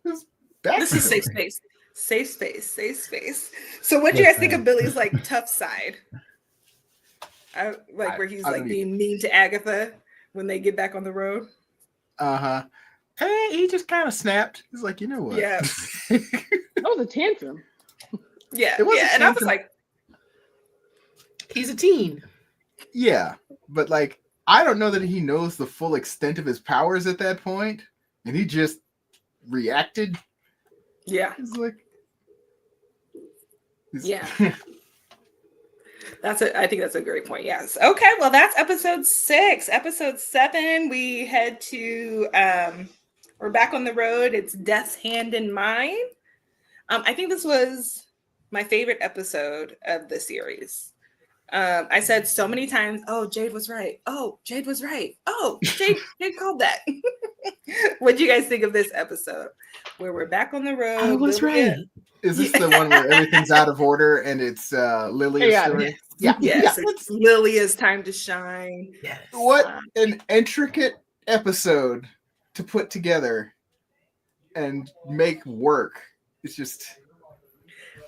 Speaker 1: This is safe space. Safe space. Safe space. So what do you guys think of Billy's like tough side? Where he's like being mean to Agatha when they get back on the road.
Speaker 3: Uh-huh. Hey, he just kind of snapped. He's like, you know what?
Speaker 1: Yeah.
Speaker 5: That was a tantrum.
Speaker 1: Yeah.
Speaker 3: It was a
Speaker 1: Yeah. And I was
Speaker 3: tantrum.
Speaker 1: like,
Speaker 4: He's a teen.
Speaker 3: Yeah, but like, I don't know that he knows the full extent of his powers at that point, and he just reacted.
Speaker 1: yeah.
Speaker 3: He's like,
Speaker 1: Yeah. I think that's a great point. Yes. Okay. Well, that's episode 6. Episode 7, we head to we're back on the road. It's Death's Hand in Mine. I think this was my favorite episode of the series. I said so many times, oh, Jade was right. Oh, Jade was right. Oh, Jade called that. What do you guys think of this episode? Where we're back on the road.
Speaker 4: I was
Speaker 1: Lilia-
Speaker 4: right.
Speaker 3: is this the one where everything's out of order and it's Lily's
Speaker 5: Yeah.
Speaker 3: story? Yeah.
Speaker 1: Yes,
Speaker 3: Yeah.
Speaker 1: it's Lilia's time to shine.
Speaker 4: Yes.
Speaker 3: What an intricate episode to put together and make work. It's just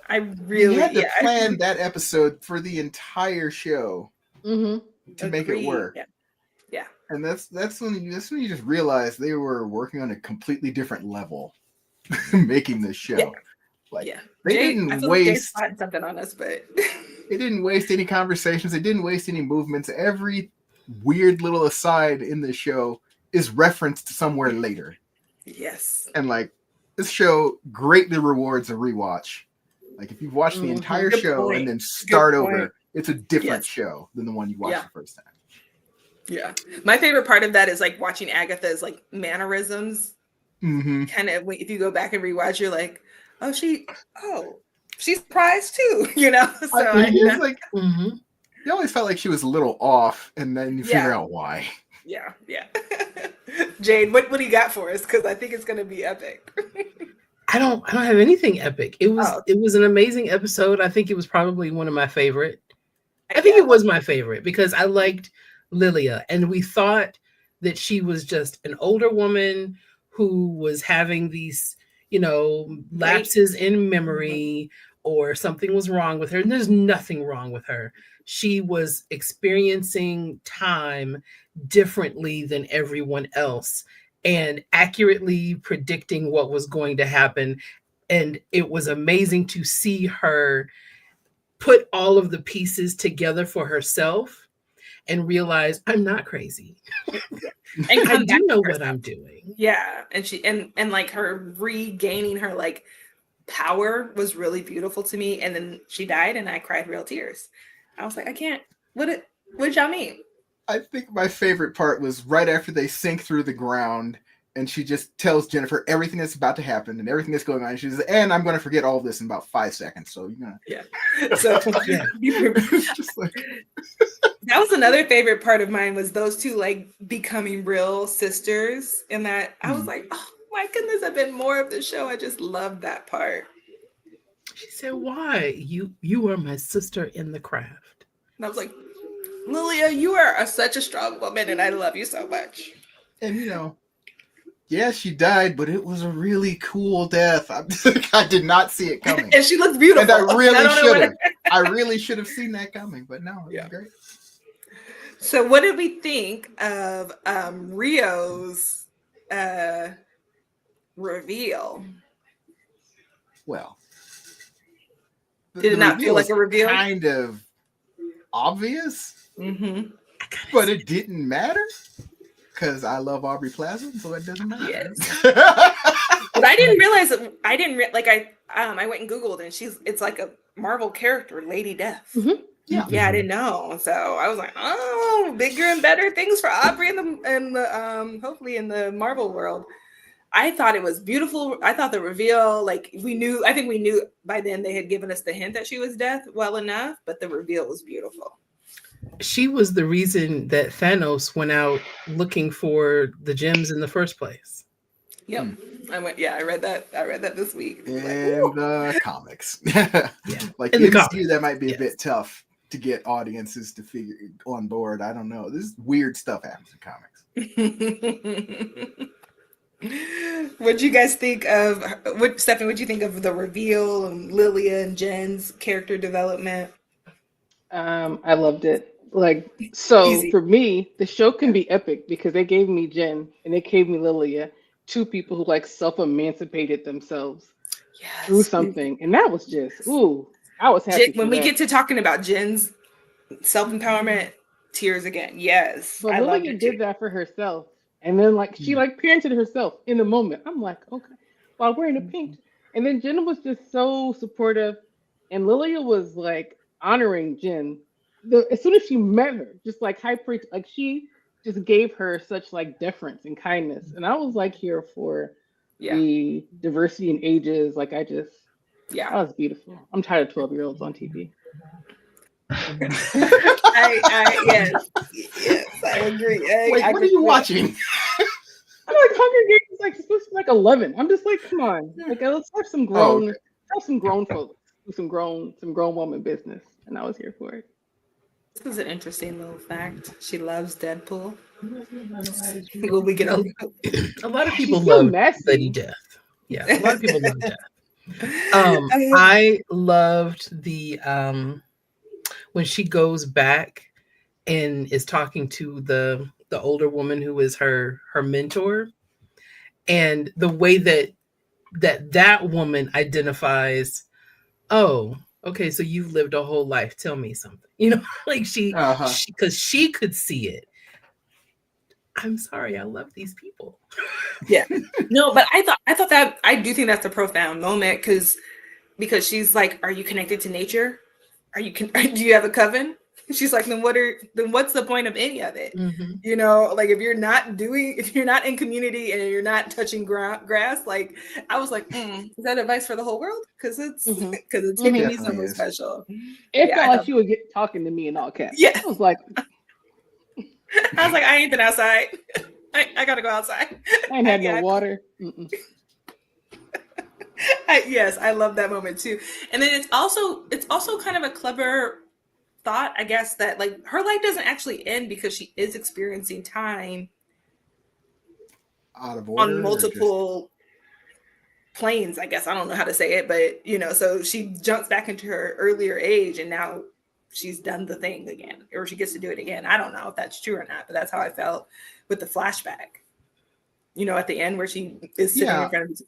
Speaker 1: I really
Speaker 3: you had to
Speaker 1: yeah,
Speaker 3: plan that episode for the entire show
Speaker 5: Mm-hmm.
Speaker 3: to make it
Speaker 1: agree.
Speaker 3: work.
Speaker 1: Yeah.
Speaker 3: And that's when you just realize they were working on a completely different level making this show.
Speaker 1: Yeah.
Speaker 3: Like
Speaker 1: Yeah.
Speaker 3: they
Speaker 1: Jade- I
Speaker 3: didn't
Speaker 1: feel like Jade's
Speaker 3: waste
Speaker 1: spotting something on us, but
Speaker 3: they didn't waste any conversations, they didn't waste any movements. Every weird little aside in the show is referenced somewhere later.
Speaker 1: yes.
Speaker 3: And like this show greatly rewards a rewatch. Like if you've watched the
Speaker 5: Mhm.
Speaker 3: entire
Speaker 1: Good
Speaker 3: show
Speaker 1: point.
Speaker 3: and then start
Speaker 1: Good
Speaker 3: over,
Speaker 1: point.
Speaker 3: it's a different
Speaker 1: Yes.
Speaker 3: show than the one you watched
Speaker 1: Yeah.
Speaker 3: the first time.
Speaker 1: Yeah. My favorite part of that is like watching Agatha's like mannerisms.
Speaker 3: Mm-hmm.
Speaker 1: Kind of if you go back and rewatch, you're like, she's surprised too, you know? So
Speaker 3: It's like
Speaker 4: Mm-hmm.
Speaker 3: you always felt like she was a little off, and then you figure
Speaker 1: Yeah.
Speaker 3: out why.
Speaker 1: yeah. Jade, what do you got for us? Because I think it's gonna be epic.
Speaker 4: I don't have anything epic. It was
Speaker 1: Oh.
Speaker 4: it was an amazing episode. I think it was probably one of my favorite. I think it was my favorite because I liked Lilia, and we thought that she was just an older woman who was having these, lapses in memory, or something was wrong with her. And there's nothing wrong with her. She was experiencing time differently than everyone else and accurately predicting what was going to happen. And it was amazing to see her put all of the pieces together for herself and realize I'm not crazy.
Speaker 1: And
Speaker 4: I
Speaker 1: come back
Speaker 4: do know
Speaker 1: to
Speaker 4: what
Speaker 1: herself.
Speaker 4: I'm doing.
Speaker 1: Yeah, and she and like her regaining her like power was really beautiful to me. And then she died, and I cried real tears. I was like, I can't. What did y'all mean?
Speaker 3: I think my favorite part was right after they sink through the ground, and she just tells Jennifer everything that's about to happen and everything that's going on. She says, and I'm going to forget all this in about 5 seconds. So you're gonna.
Speaker 1: So
Speaker 4: Yeah.
Speaker 3: It's just like
Speaker 1: that was another favorite part of mine was those two like becoming real sisters. And that I was like, oh my goodness, I've been more of the show. I just loved that part.
Speaker 4: She said, why? You are my sister in the craft.
Speaker 1: And I was like, Lilia, you are such a strong woman, and I love you so much.
Speaker 3: and yeah, she died, but it was a really cool death. I did not see it coming.
Speaker 1: And she looks beautiful.
Speaker 3: And I
Speaker 1: don't
Speaker 3: really
Speaker 1: know
Speaker 3: should
Speaker 1: what-
Speaker 3: have. I really should have seen that coming, but no, it was
Speaker 1: Yeah.
Speaker 3: great.
Speaker 1: So what did we think of Rio's reveal?
Speaker 3: Well,
Speaker 1: Did it not feel like a reveal?
Speaker 3: Kind of obvious,
Speaker 1: Mm-hmm.
Speaker 3: but it didn't matter because I love Aubrey Plaza, so it doesn't matter.
Speaker 1: Yes. But I didn't realize that. I went and Googled, and it's like a Marvel character, Lady Death.
Speaker 5: Mhm.
Speaker 3: Yeah.
Speaker 1: Yeah, I didn't know. So I was like, oh, bigger and better things for Aubrey in the hopefully in the Marvel world. I thought it was beautiful. I thought the reveal, like I think we knew by then they had given us the hint that she was Death well enough, but the reveal was beautiful.
Speaker 4: She was the reason that Thanos went out looking for the gems in the first place.
Speaker 1: Yep. I read that this week.
Speaker 3: In
Speaker 1: Like,
Speaker 3: the comics. Like
Speaker 4: In
Speaker 3: in
Speaker 4: the
Speaker 3: the
Speaker 4: comics,
Speaker 3: that might be a
Speaker 4: yes.
Speaker 3: bit tough to get audiences to figure on board. I don't know. This weird stuff happens in comics.
Speaker 1: What'd you guys think of Stephanie, what'd you think of the reveal and Lilia and Jen's character development?
Speaker 5: I loved it. Like, so
Speaker 1: Easy.
Speaker 5: for me, the show can be epic because they gave me Jen and they gave me Lilia, two people who like self-emancipated themselves through
Speaker 1: Yes.
Speaker 5: something, and that was just I was happy.
Speaker 1: When we get to talking about Jen's self-empowerment, tears again. Yes.
Speaker 5: But
Speaker 1: I loved
Speaker 5: Lilia
Speaker 1: it too.
Speaker 5: did that for herself, and then like she like parented herself in the moment. I'm like, okay, while wearing a pink, and then Jen was just so supportive, and Lilia was like honoring Jen. As soon as she met her, just like like she just gave her such like deference and kindness, and I was like here for the diversity in ages. Like that was beautiful. I'm tired of 12-year-olds on TV.
Speaker 1: Yes, I agree.
Speaker 3: Wait, what are you watching?
Speaker 5: I'm like Hunger Games is like supposed to be like 11. I'm just like, come on, like let's have some grown, folks, do some grown woman business, and I was here for it.
Speaker 1: This is an interesting little fact. She loves Deadpool. Will we get
Speaker 4: a lot of people
Speaker 5: She's so
Speaker 4: love
Speaker 5: messy.
Speaker 4: Lady Death. Yeah, a lot of people love Death. I loved the when she goes back and is talking to the older woman who is her mentor, and the way that woman identifies, oh, okay, so you've lived a whole life, tell me something, like she because she could see it. I'm sorry, I love these people.
Speaker 1: Yeah. No, but I thought that I do think that's a profound moment because she's like, are you connected to nature? Do you have a coven? She's like, then what's the point of any of it?
Speaker 4: Mm-hmm.
Speaker 1: Like if you're not in community and you're not touching grass, like I was like, is that advice for the whole world? Because it's hitting me something special.
Speaker 5: It felt like she was talking to me in all caps.
Speaker 1: Yeah.
Speaker 5: I was like,
Speaker 1: I ain't been outside. I gotta go outside.
Speaker 5: I ain't had no water.
Speaker 1: Yes, I love that moment too. And then it's also kind of a clever thought, I guess, that like her life doesn't actually end because she is experiencing time
Speaker 3: out of order
Speaker 1: on multiple planes, I guess. I don't know how to say it, but so she jumps back into her earlier age and now she's done the thing again, or she gets to do it again. I don't know if that's true or not, but that's how I felt with the flashback. At the end where she is sitting in front of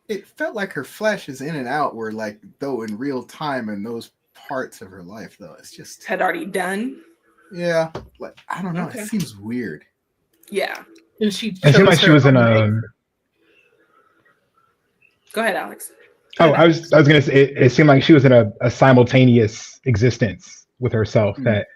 Speaker 3: it felt like her flashes in and out were like though in real time, and those parts of her life though it's just
Speaker 1: had already done.
Speaker 3: Yeah, like I don't know.
Speaker 1: Okay.
Speaker 3: It seems weird.
Speaker 1: Yeah,
Speaker 4: and
Speaker 2: it seemed like she was in a.
Speaker 1: Go ahead, Alex.
Speaker 2: I was gonna say it seemed like she was in a simultaneous existence with herself, that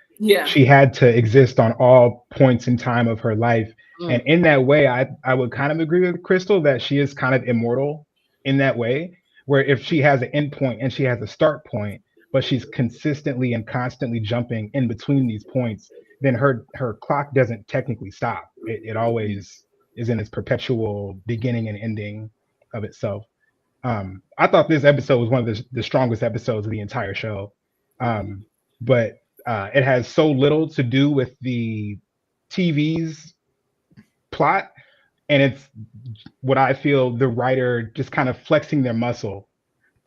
Speaker 2: she had to exist on all points in time of her life. And in that way, I would kind of agree with Crystal that she is kind of immortal in that way, where if she has an end point and she has a start point, but she's consistently and constantly jumping in between these points, then her clock doesn't technically stop. It always is in its perpetual beginning and ending of itself. I thought this episode was one of the strongest episodes of the entire show. But it has so little to do with the TV's plot, and it's what I feel the writer just kind of flexing their muscle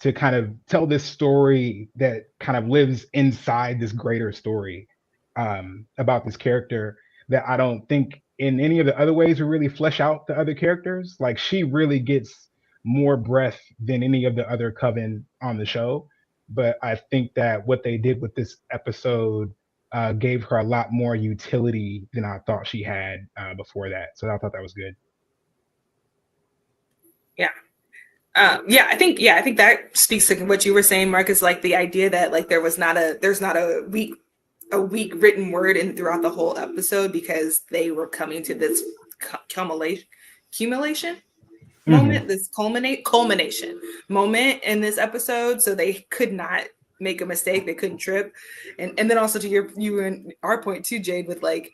Speaker 2: to kind of tell this story that kind of lives inside this greater story about this character that I don't think in any of the other ways we really flesh out the other characters. Like she really gets more breath than any of the other coven on the show. But I think that what they did with this episode gave her a lot more utility than I thought she had before that. So I thought that was good.
Speaker 1: Yeah, I think that speaks to what you were saying, Marcus. Like the idea that like there's not a weak written word in throughout the whole episode because they were coming to this accumulation moment, this culmination moment in this episode, so they could not make a mistake, they couldn't trip, and then also to you and our point too, Jade, with like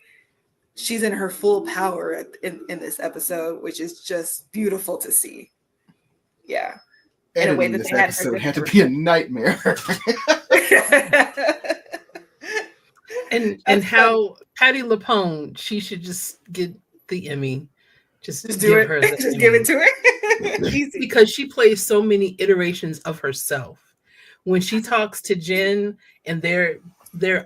Speaker 1: she's in her full power in this episode, which is just beautiful to see. Yeah, in a way that
Speaker 3: this
Speaker 1: they
Speaker 3: episode had to be a nightmare.
Speaker 4: and how Patti LuPone, she should just get the Emmy. Just
Speaker 1: do
Speaker 4: give
Speaker 1: it.
Speaker 4: her the
Speaker 1: Just
Speaker 4: Emmy.
Speaker 1: give it to her. Easy.
Speaker 4: Because she plays so many iterations of herself. When she talks to Jen and they're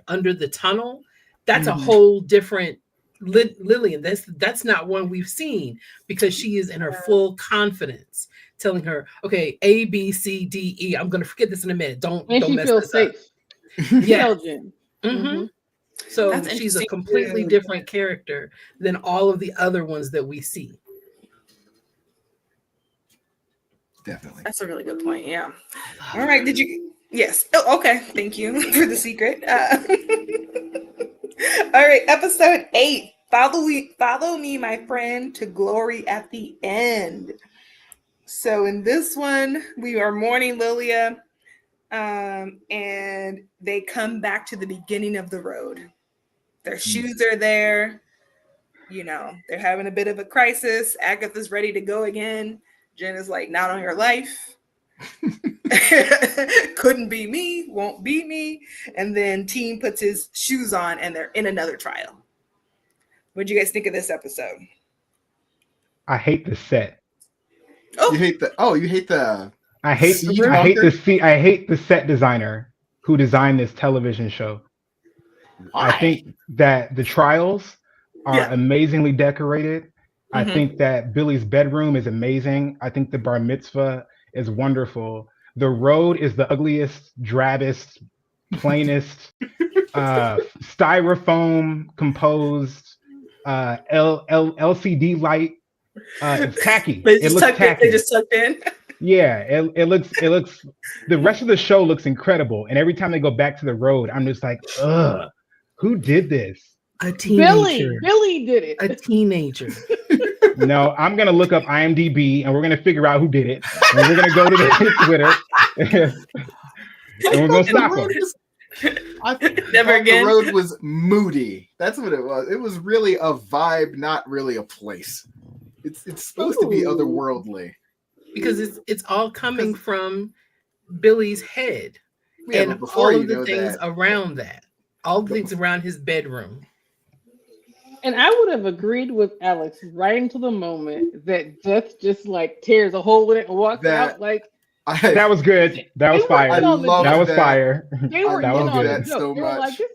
Speaker 4: under the tunnel, that's a whole different Lillian. That's not one we've seen because she is in her full confidence, telling her, okay, A, B, C, D, E. I'm gonna forget this in a minute. Don't
Speaker 5: she
Speaker 4: mess
Speaker 5: feels
Speaker 4: this
Speaker 5: safe.
Speaker 4: up. Yeah.
Speaker 5: Jen.
Speaker 4: So
Speaker 1: That's
Speaker 4: she's a
Speaker 1: interesting,
Speaker 4: completely
Speaker 1: too.
Speaker 4: different character than all of the other ones that we see.
Speaker 3: Definitely.
Speaker 1: That's a really good point. Yeah. All right. Did you? Yes. Oh, okay. Thank you for the secret. All right. Episode 8. Follow me, my friend, to glory at the end. So in this one, we are mourning Lilia, and they come back to the beginning of the road. Their shoes are there. You know, they're having a bit of a crisis. Agatha's ready to go again. Jen is like, not on your life. Couldn't be me, won't be me. And then Team puts his shoes on and they're in another trial. What'd you guys think of this episode?
Speaker 2: I hate the set.
Speaker 1: Oh,
Speaker 3: You hate the
Speaker 2: I hate the set designer who designed this television show.
Speaker 3: why?
Speaker 2: I think that the trials are
Speaker 1: Yeah.
Speaker 2: amazingly decorated. I
Speaker 1: Mhm.
Speaker 2: think that Billy's bedroom is amazing. I think the bar mitzvah is wonderful. The road is the ugliest, drabbest, plainest, styrofoam composed LCD light. It's tacky.
Speaker 1: They
Speaker 2: It
Speaker 1: just
Speaker 2: looks
Speaker 1: tucked in.
Speaker 2: tacky.
Speaker 1: They just tucked in.
Speaker 2: Yeah, it looks. The rest of the show looks incredible, and every time they go back to the road, I'm just like, ugh, who did this?
Speaker 4: A teenager.
Speaker 5: Billy did it.
Speaker 4: A teenager.
Speaker 2: No, I'm gonna look up IMDb, and we're gonna figure out who did it, and we're gonna go to the Twitter, and we're gonna stop them.
Speaker 3: I
Speaker 1: Never
Speaker 3: thought
Speaker 1: again.
Speaker 3: The road was moody. That's what it was. It was really a vibe, not really a place. It's supposed to be
Speaker 5: Ooh.
Speaker 3: otherworldly.
Speaker 4: Because it's all coming from Billy's head.
Speaker 3: Yeah,
Speaker 4: and
Speaker 3: but before
Speaker 4: all
Speaker 3: you
Speaker 4: of the
Speaker 3: know
Speaker 4: things
Speaker 3: that,
Speaker 4: around that. All the things around his bedroom.
Speaker 5: And I would have agreed with Alex right until the moment that Death just like tears a hole in it and walks
Speaker 3: That-
Speaker 5: out. Like
Speaker 2: That was good. That was
Speaker 5: They were
Speaker 2: fire.
Speaker 5: in on the
Speaker 3: love
Speaker 2: That was
Speaker 3: that.
Speaker 2: fire.
Speaker 5: they were
Speaker 2: That
Speaker 5: in
Speaker 2: was
Speaker 5: on
Speaker 2: good.
Speaker 5: the joke.
Speaker 3: So
Speaker 5: They were like,
Speaker 3: much.
Speaker 5: "This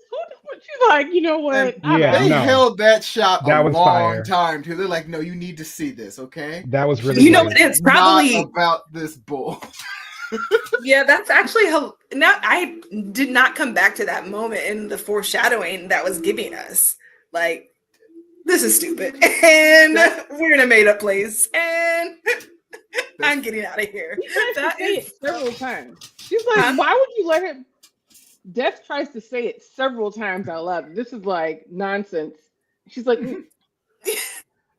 Speaker 5: she's like, you know what?
Speaker 3: And
Speaker 5: I'm
Speaker 2: Yeah,
Speaker 5: out."
Speaker 3: they
Speaker 2: no.
Speaker 3: held that shot
Speaker 2: That
Speaker 3: a
Speaker 2: was
Speaker 3: long
Speaker 2: fire.
Speaker 3: time too. They're like, no, you need to see this, okay?
Speaker 2: That was really
Speaker 1: You know
Speaker 2: good.
Speaker 1: what? It's probably
Speaker 3: Not about this bull.
Speaker 1: yeah. That's actually how. Now I did not come back to that moment in the foreshadowing that was giving us like. This is stupid, and we're in a made-up place, and I'm getting out of here.
Speaker 5: She tries
Speaker 1: That
Speaker 5: to say
Speaker 1: is
Speaker 5: it several times. She's like,
Speaker 1: Huh?
Speaker 5: why would you let him? Death tries to say it several times out loud. This is like nonsense. She's like,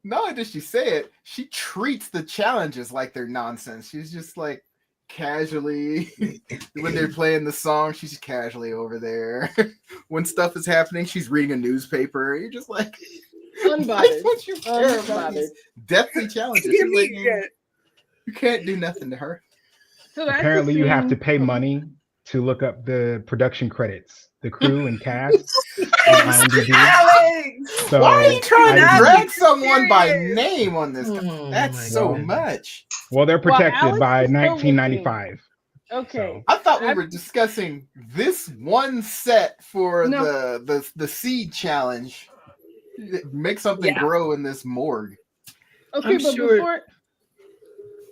Speaker 3: Not only does she say it, she treats the challenges like they're nonsense. She's just like casually when they're playing the song, she's casually over there. When stuff is happening, she's reading a newspaper. You're just like, why
Speaker 5: unbothered.
Speaker 3: don't you care about these deathly challenges? She's like, you can't do nothing to her.
Speaker 5: So that's
Speaker 2: Apparently,
Speaker 5: the
Speaker 2: you have to
Speaker 5: scene-
Speaker 2: pay money to look up the production credits, the crew and cast on IMDb.
Speaker 1: Alex!
Speaker 2: So
Speaker 3: Why are you trying to
Speaker 2: I-
Speaker 3: drag someone by
Speaker 1: serious.
Speaker 3: name on this?
Speaker 4: Oh
Speaker 3: That's
Speaker 4: my
Speaker 3: so
Speaker 4: God.
Speaker 3: much.
Speaker 2: Well, they're
Speaker 5: Well,
Speaker 2: protected
Speaker 5: Alex
Speaker 2: by
Speaker 5: is still
Speaker 2: 1995.
Speaker 5: Okay.
Speaker 3: I thought we
Speaker 5: I-
Speaker 3: were discussing this one set for
Speaker 5: No.
Speaker 3: the seed challenge. Make something
Speaker 1: Yeah.
Speaker 3: grow in this morgue.
Speaker 5: Okay,
Speaker 4: I'm
Speaker 5: but
Speaker 4: sure-
Speaker 5: before.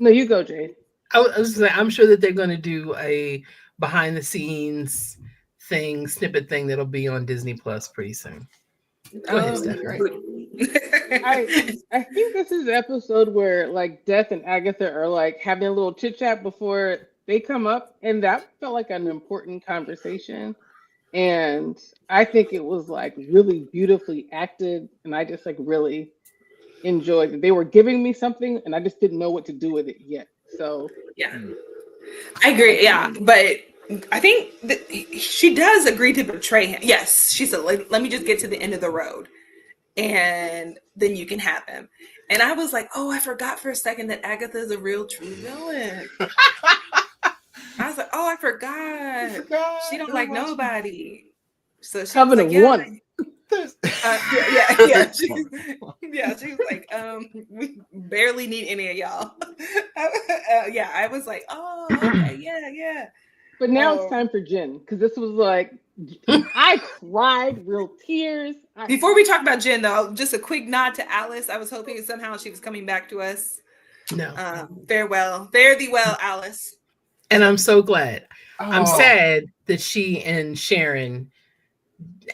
Speaker 5: No, you go, Jade.
Speaker 4: I was gonna say, I'm sure that they're going to do a behind the scenes snippet thing that'll be on Disney Plus pretty soon. Go ahead,
Speaker 1: Oh,
Speaker 4: Stephanie.
Speaker 3: Right.
Speaker 5: I think this is the episode where like Death and Agatha are like having a little chit chat before they come up, and that felt like an important conversation. And I think it was like really beautifully acted, and I just like really enjoyed it. They were giving me something, and I just didn't know what to do with it yet. So
Speaker 1: Yeah, I agree. Yeah, but I think that she does agree to betray him. Yes, she said, let me just get to the end of the road, and then you can have him. And I was like, oh, I forgot for a second that Agatha is a real true villain. I was like, oh, I forgot. She don't like nobody. So she was like, yeah.
Speaker 5: One.
Speaker 1: Yeah. She was like, we barely need any of y'all. I was like, oh, okay, yeah.
Speaker 5: But now it's time for Jen, because this was like, I cried, real tears.
Speaker 1: Before we talk about Jen, though, just a quick nod to Alice. I was hoping somehow she was coming back to us.
Speaker 4: No.
Speaker 1: Farewell. Fare thee well, Alice.
Speaker 4: And I'm so glad.
Speaker 3: Oh.
Speaker 4: I'm sad that she and Sharon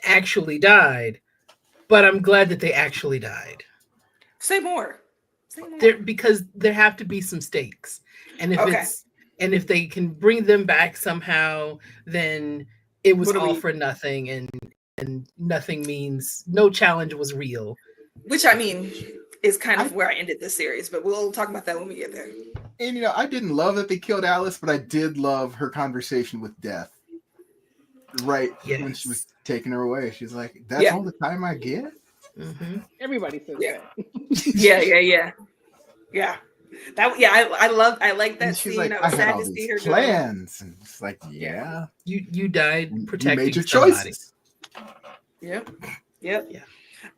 Speaker 4: actually died, but I'm glad that they actually died.
Speaker 1: Say more.
Speaker 4: Because there have to be some stakes. And if they can bring them back somehow, then it was all for nothing, and nothing means no challenge was real.
Speaker 1: Which I mean is kind of where I ended this series, but we'll talk about that when we get there.
Speaker 3: And I didn't love that they killed Alice, but I did love her conversation with Death. Right when she was taking her away, she's like, "That's all the time I get."
Speaker 4: Mm-hmm.
Speaker 5: Everybody says that.
Speaker 1: Yeah. I like that scene.
Speaker 3: Like,
Speaker 1: I was sad to see her
Speaker 3: plans, and it's like, yeah,
Speaker 4: you died protecting
Speaker 3: you made your
Speaker 4: somebody.
Speaker 3: choices.
Speaker 1: Yep. Yeah.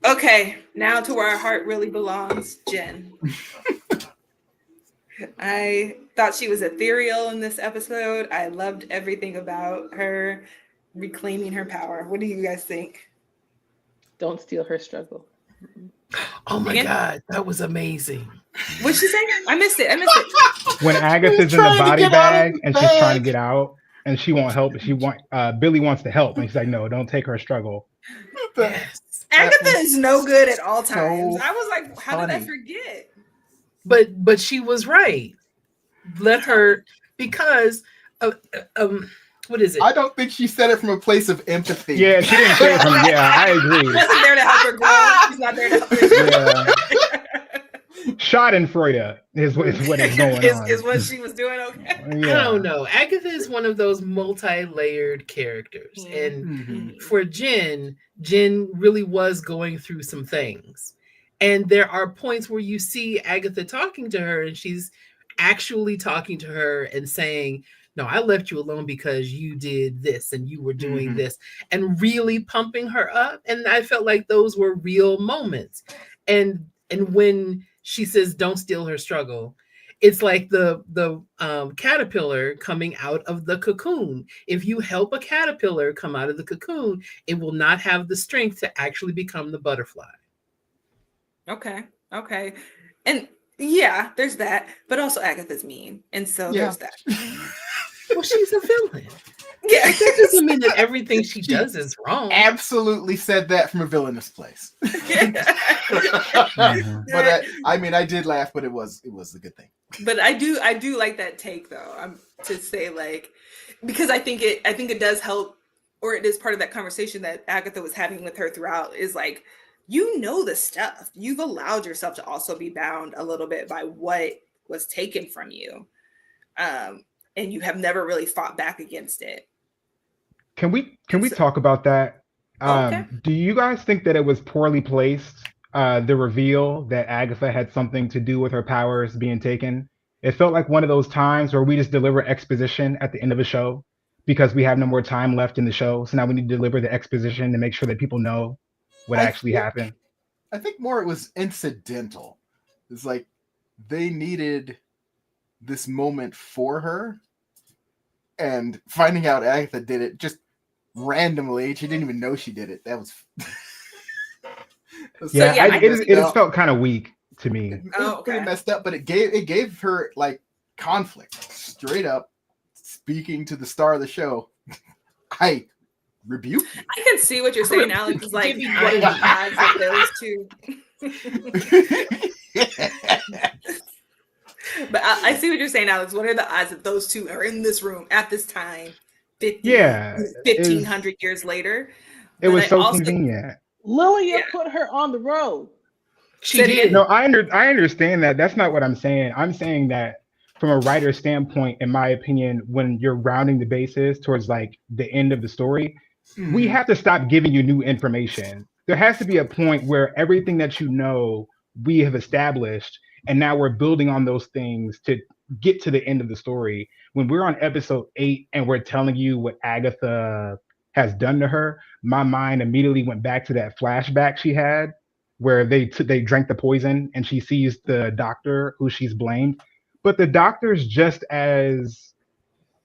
Speaker 1: Okay, now to where our heart really belongs, Jen. I thought she was ethereal in this episode. I loved everything about her reclaiming her power. What do you guys think?
Speaker 5: Don't steal her struggle.
Speaker 4: Oh my God, that was amazing.
Speaker 1: What'd she say? I missed it.
Speaker 2: When Agatha's in the body bag and she's trying to get out and she won't help, Billy wants to help, and she's like, no, don't take her struggle.
Speaker 4: Yes.
Speaker 1: Agatha is no good at all times. I was like, how did I forget?
Speaker 4: But she was right. Let her, because what is it?
Speaker 3: I don't think she said it from a place of empathy.
Speaker 2: Yeah, she didn't say it from. Yeah, I agree.
Speaker 1: She wasn't there to help her grow. She's not there to help her.
Speaker 2: Yeah. Schadenfreude is what is going on.
Speaker 1: Is what she was doing okay?
Speaker 2: Yeah.
Speaker 4: I don't know. Agatha is one of those multi-layered characters. And for Jen really was going through some things. And there are points where you see Agatha talking to her, and she's actually talking to her and saying, no, I left you alone because you did this and you were doing this, and really pumping her up. And I felt like those were real moments. And when she says, don't steal her struggle, it's like the caterpillar coming out of the cocoon. If you help a caterpillar come out of the cocoon, it will not have the strength to actually become the butterfly.
Speaker 1: Okay. And yeah, there's that. But also Agatha's mean. And so there's that.
Speaker 4: Well, she's a villain.
Speaker 1: Yeah.
Speaker 4: Like, that doesn't mean that everything she does is wrong.
Speaker 3: Absolutely said that from a villainous place. But I did laugh, but it was a good thing.
Speaker 1: But I do like that take though. To say like, because I think it does help, or it is part of that conversation that Agatha was having with her throughout, is like, you know the stuff. You've allowed yourself to also be bound a little bit by what was taken from you. And you have never really fought back against it.
Speaker 2: Can we talk about that?
Speaker 1: Okay.
Speaker 2: Do you guys think that it was poorly placed, the reveal that Agatha had something to do with her powers being taken? It felt like one of those times where we just deliver exposition at the end of a show because we have no more time left in the show. So now we need to deliver the exposition to make sure that people know what actually happened.
Speaker 3: I think more it was incidental. It's like they needed this moment for her, and finding out Agatha did it just randomly. She didn't even know she did it. That was
Speaker 2: it felt kind of weak to me.
Speaker 3: It was pretty messed up, but it gave her like conflict. Straight up speaking to the star of the show, I rebuke you.
Speaker 1: I can see what you're saying, Alex. Is like, what are the odds of those two? But I see what you're saying, Alex. What are the odds that those two are in this room at this time, 50,
Speaker 2: Yeah,
Speaker 1: 1,500 years later?
Speaker 2: it
Speaker 1: But
Speaker 2: was
Speaker 1: I
Speaker 2: so
Speaker 1: also,
Speaker 2: convenient.
Speaker 5: Lilia
Speaker 1: Yeah.
Speaker 5: put her on the road.
Speaker 4: She
Speaker 1: Said
Speaker 4: did.
Speaker 2: No, I understand that. That's not what I'm saying. I'm saying that from a writer's standpoint, in my opinion, when you're rounding the bases towards like the end of the story, we have to stop giving you new information. There has to be a point where everything that you know we have established, and now we're building on those things to get to the end of the story. When we're on episode 8 and we're telling you what Agatha has done to her, my mind immediately went back to that flashback she had where they drank the poison and she sees the doctor who she's blamed, but the doctor's just as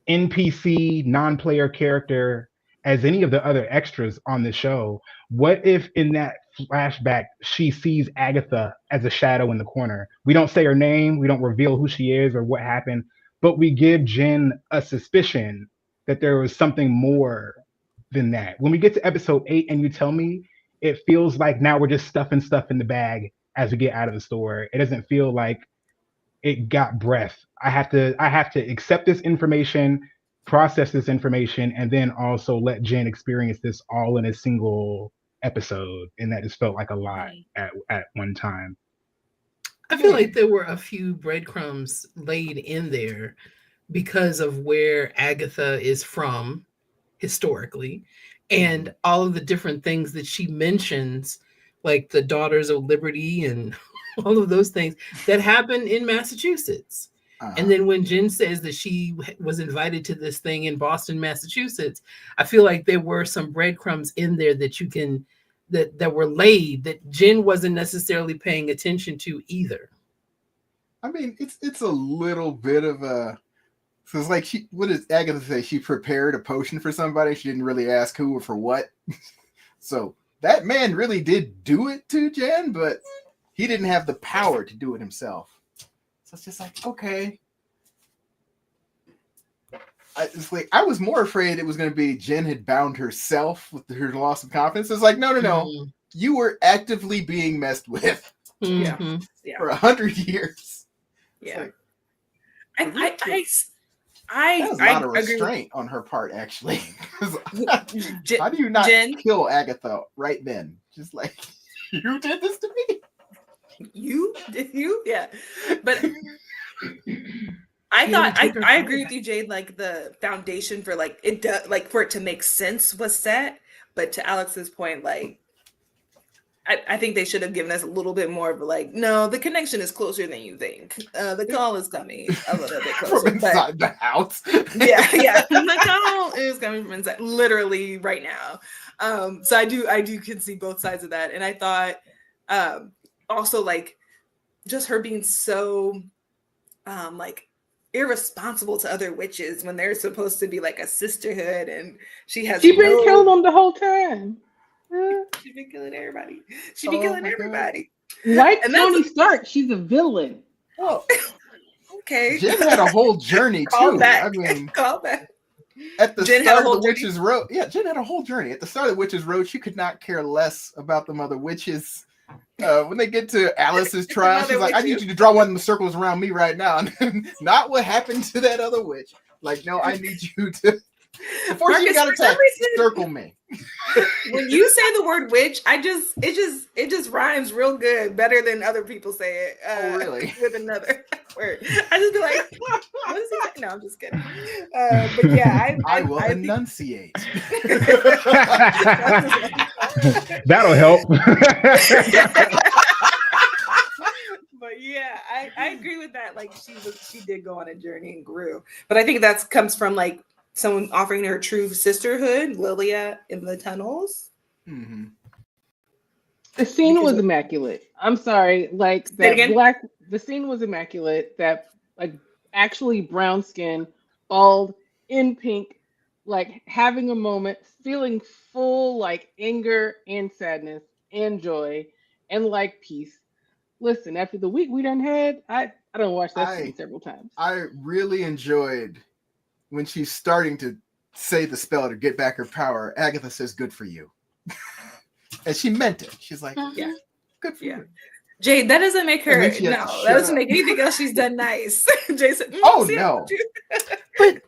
Speaker 2: NPC non-player character as any of the other extras on the show. What if in that flashback she sees Agatha as a shadow in the corner? We don't say her name, we don't reveal who she is or what happened, but we give Jen a suspicion that there was something more than that. When we get to episode 8 and you tell me, it feels like now we're just stuffing stuff in the bag as we get out of the store. It doesn't feel like it got breath. I have to accept this information, process this information, and then also let Jen experience this all in a single episode. And that just felt like a lot at one time.
Speaker 4: I feel like there were a few breadcrumbs laid in there because of where Agatha is from historically and all of the different things that she mentions, like the Daughters of Liberty and all of those things that happen in Massachusetts. And then when Jen says that she was invited to this thing in Boston, Massachusetts, I feel like there were some breadcrumbs in there that you can that were laid that Jen wasn't necessarily paying attention to either.
Speaker 3: I mean, it's a little bit of a. So it's like what does Agatha say? She prepared a potion for somebody. She didn't really ask who or for what. So that man really did do it to Jen, but he didn't have the power to do it himself. So it's just like, okay. I was more afraid it was going to be Jen had bound herself with her loss of confidence. It's like, no.
Speaker 4: Mm-hmm.
Speaker 3: You were actively being messed with
Speaker 4: Mm-hmm.
Speaker 3: for 100 years.
Speaker 1: Yeah.
Speaker 3: Like,
Speaker 1: I
Speaker 3: that was a lot of
Speaker 1: agree
Speaker 3: restraint on her part, actually.
Speaker 1: with
Speaker 3: How do you not
Speaker 1: Jen,
Speaker 3: kill Agatha right then? Just like, you did this to me?
Speaker 1: you? Yeah. But I agree with you, Jade. Like the foundation for like it does, like for it to make sense was set. But to Alex's point, like I think they should have given us a little bit more of like, no, the connection is closer than you think. The call is coming a little bit closer.
Speaker 3: From inside the house.
Speaker 1: Yeah. The call is coming from inside, literally right now. So I do can see both sides of that. And I thought also like just her being so like irresponsible to other witches when they're supposed to be like a sisterhood, and she been
Speaker 5: killing them the whole time.
Speaker 1: She's been killing everybody. She be killing everybody.
Speaker 5: Like Tony Stark, she's a villain.
Speaker 3: Oh,
Speaker 1: okay.
Speaker 3: Jen had a whole journey too. I mean,
Speaker 1: call back.
Speaker 3: At the start of the Witch's Road, Jen had a whole journey. At the start of the Witch's Road, she could not care less about them other witches. When they get to Alice's trial, she's like, I need you to draw one of the circles around me right now. And not what happened to that other witch. Like, no, I need you to, before Marcus, she got attacked, circle me.
Speaker 1: When you say the word witch, it just rhymes real good, better than other people say it.
Speaker 3: Oh, really?
Speaker 1: With another word. I just be like, what is he saying? No, I'm just kidding. But yeah, I will
Speaker 3: enunciate.
Speaker 2: That'll help.
Speaker 1: But yeah, I agree with that. Like she did go on a journey and grew. But I think that comes from like someone offering her true sisterhood, Lilia in the tunnels.
Speaker 3: Mm-hmm.
Speaker 5: The scene was immaculate. I'm sorry, like that the scene was immaculate. That like actually brown skin, bald, in pink, like having a moment, feeling full like anger and sadness and joy and like peace. Listen, after the week we done had, I done watched that scene several times.
Speaker 3: I really enjoyed when she's starting to say the spell to get back her power. Agatha says, "Good for you," and she meant it. She's like, "Yeah, Good for
Speaker 1: Yeah.
Speaker 3: you.
Speaker 1: Jade, that doesn't make
Speaker 3: And
Speaker 1: her,
Speaker 3: then she has
Speaker 1: no,
Speaker 3: to
Speaker 1: that
Speaker 3: shut
Speaker 1: doesn't
Speaker 3: up.
Speaker 1: make anything else she's done nice. Jade said,
Speaker 3: Oh,
Speaker 1: see, I
Speaker 3: no.
Speaker 1: told you."
Speaker 4: But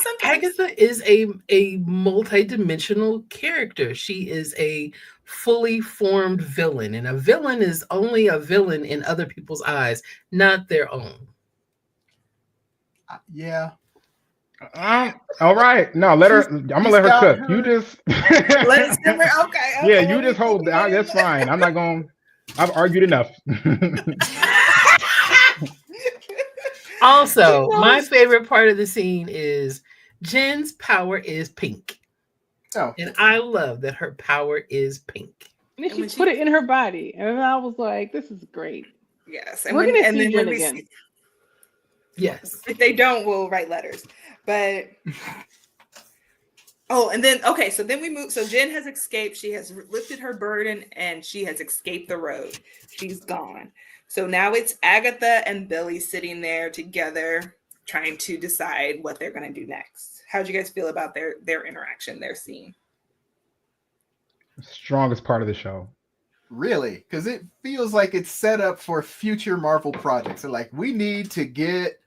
Speaker 1: Sometimes.
Speaker 4: Agatha is a multi-dimensional character. She is a fully formed villain, and a villain is only a villain in other people's eyes, not their own.
Speaker 3: Yeah.
Speaker 2: All right. No, let her. I'm gonna
Speaker 3: She's
Speaker 2: let her
Speaker 3: got
Speaker 2: cook.
Speaker 3: her-
Speaker 2: You just
Speaker 1: Let it simmer. Okay.
Speaker 2: yeah.
Speaker 1: let
Speaker 2: You
Speaker 1: me
Speaker 2: just hold.
Speaker 1: take it in.
Speaker 2: That's fine. I'm not going. I've argued enough.
Speaker 4: Also,
Speaker 1: She
Speaker 4: my
Speaker 1: knows.
Speaker 4: favorite part of the scene is Jen's power is pink.
Speaker 3: Oh,
Speaker 4: And I love that her power is pink.
Speaker 5: And then
Speaker 1: And
Speaker 5: she
Speaker 1: when
Speaker 5: put
Speaker 1: she-
Speaker 5: it in her body, and I was like, "This is great."
Speaker 1: Yes.
Speaker 5: We're gonna see
Speaker 1: then
Speaker 5: Jen
Speaker 1: when we
Speaker 5: again.
Speaker 1: see,
Speaker 4: Yes.
Speaker 1: if they don't, we'll write letters. But oh, and then okay, so then we move. So Jen has escaped. She has lifted her burden and she has escaped the road. She's gone. So now it's Agatha and Billy sitting there together, trying to decide what they're going to do next. How'd you guys feel about their interaction, their scene?
Speaker 2: Strongest part of the show.
Speaker 3: really? Because it feels like it's set up for future Marvel projects. So, like, we need to get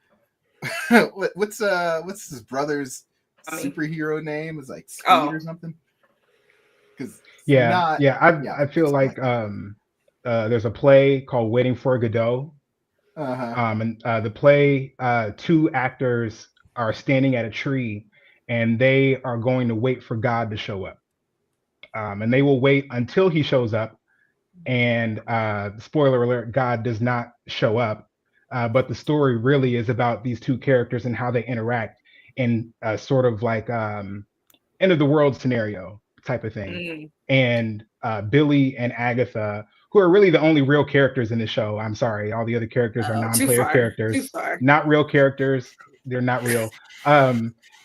Speaker 3: what's his brother's
Speaker 1: Tommy.
Speaker 3: superhero name? It's like Speed
Speaker 1: Oh.
Speaker 3: or something. Because
Speaker 2: Yeah. I feel
Speaker 3: something
Speaker 2: like
Speaker 3: that.
Speaker 2: there's a play called Waiting for Godot.
Speaker 3: Uh-huh.
Speaker 2: And the play, two actors are standing at a tree, and they are going to wait for God to show up. And they will wait until he shows up. And spoiler alert, God does not show up. But the story really is about these two characters and how they interact in sort of like end of the world scenario type of thing.
Speaker 1: Mm.
Speaker 2: And Billy and Agatha, who are really the only real characters in the show. I'm sorry, all the other characters are
Speaker 1: Oh,
Speaker 2: non-player
Speaker 1: too
Speaker 2: characters,
Speaker 1: far.
Speaker 2: not real characters. They're not real.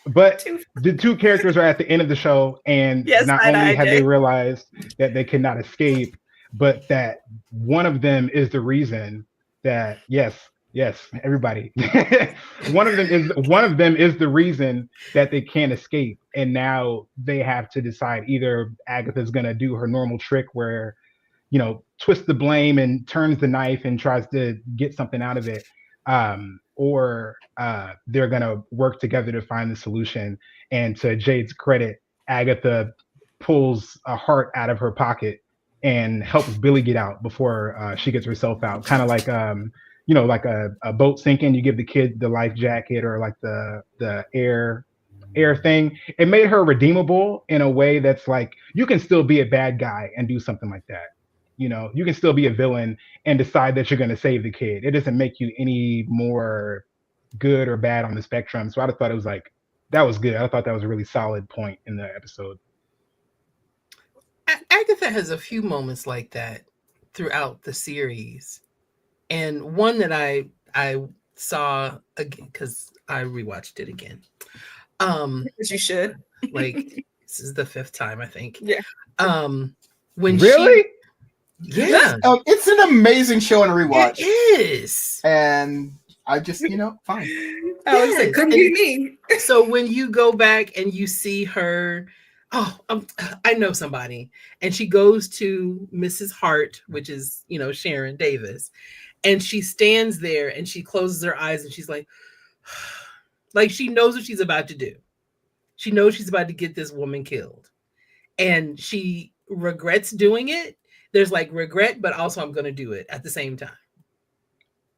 Speaker 2: But
Speaker 1: Too
Speaker 2: the two characters are at the end of the show, and
Speaker 1: Yes,
Speaker 2: not
Speaker 1: side
Speaker 2: only
Speaker 1: eye,
Speaker 2: have they
Speaker 1: Jay.
Speaker 2: realized that they cannot escape, but that one of them is the reason that yes, everybody. one of them is the reason that they can't escape, and now they have to decide either Agatha's gonna do her normal trick where, twist the blame and turns the knife and tries to get something out of it, or they're gonna work together to find the solution. And to Jade's credit, Agatha pulls a heart out of her pocket and helps Billy get out before she gets herself out. Kind of like like a boat sinking, you give the kid the life jacket or like the air thing. It made her redeemable in a way that's like, you can still be a bad guy and do something like that. You can still be a villain and decide that you're going to save the kid. It doesn't make you any more good or bad on the spectrum. So I thought it was like, that was good. I thought that was a really solid point in the episode.
Speaker 4: Agatha has a few moments like that throughout the series, and one that I saw again because I rewatched it again.
Speaker 1: As you should.
Speaker 4: Like this is the 5th time, I think.
Speaker 1: Yeah.
Speaker 4: When
Speaker 2: Really?
Speaker 4: yeah,
Speaker 3: It's an amazing show and a rewatch.
Speaker 4: it is.
Speaker 3: And I just, fine.
Speaker 1: Alex said,
Speaker 4: Yes.
Speaker 1: couldn't be me.
Speaker 4: So when you go back and you see her, I know somebody, and she goes to Mrs. Hart, which is Sharon Davis, and she stands there and she closes her eyes and she's like she knows what she's about to do. She knows she's about to get this woman killed, and she regrets doing it. There's like regret, but also I'm going to do it at the same time.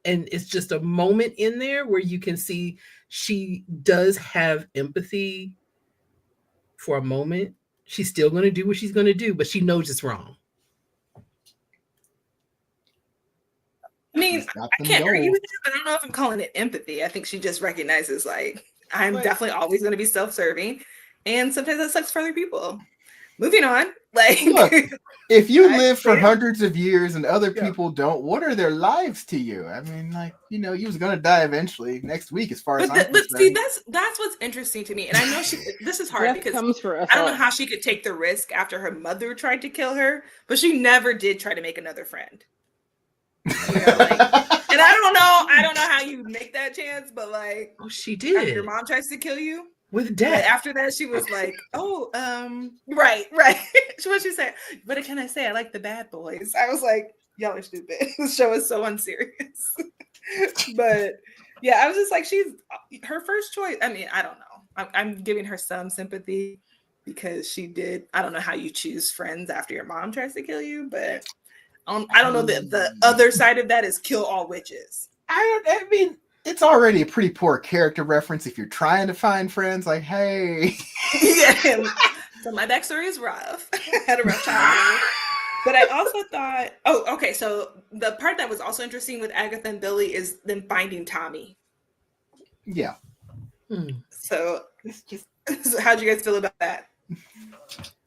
Speaker 4: And it's just a moment in there where you can see she does have empathy for a moment. She's still going to do what she's going to do, but she knows it's wrong.
Speaker 1: I mean,
Speaker 3: She's got
Speaker 1: I
Speaker 3: them
Speaker 1: can't argue
Speaker 3: goals.
Speaker 1: with that, but I don't know if I'm calling it empathy. I think she just recognizes, like, I'm definitely always going to be self-serving, and sometimes that sucks for other people. Moving on. Like,
Speaker 3: Look, if you
Speaker 1: I
Speaker 3: live for
Speaker 1: understand.
Speaker 3: hundreds of years and other
Speaker 2: Yeah.
Speaker 3: people don't, what are their lives to you? I mean, you was gonna die eventually next week, as far as I'm
Speaker 1: but see,
Speaker 3: concerned.
Speaker 1: that's what's interesting to me, and I know this is hard
Speaker 5: Death
Speaker 1: because
Speaker 5: comes for us
Speaker 1: I don't know
Speaker 5: all.
Speaker 1: how she could take the risk after her mother tried to kill her, but she never did try to make another friend. And I don't know how you make that chance, but like,
Speaker 4: Oh, she
Speaker 1: after
Speaker 4: did
Speaker 1: your mom tries to kill you,
Speaker 4: with
Speaker 1: but
Speaker 4: death.
Speaker 1: after that she was like, right. What she said? What can I say? I like the bad boys. I was like, y'all are stupid. The show is so unserious. But yeah, I was just like, she's her first choice. I mean, I don't know. I'm giving her some sympathy because she did. I don't know how you choose friends after your mom tries to kill you, but I don't know that the other side of that is kill all witches.
Speaker 3: I mean, it's already a pretty poor character reference if you're trying to find friends. Like, hey.
Speaker 1: Yeah. So my backstory is rough. I had a rough childhood. But I also thought, okay. So the part that was also interesting with Agatha and Billy is them finding Tommy.
Speaker 3: Yeah.
Speaker 1: So it's just, so how'd you guys feel about that?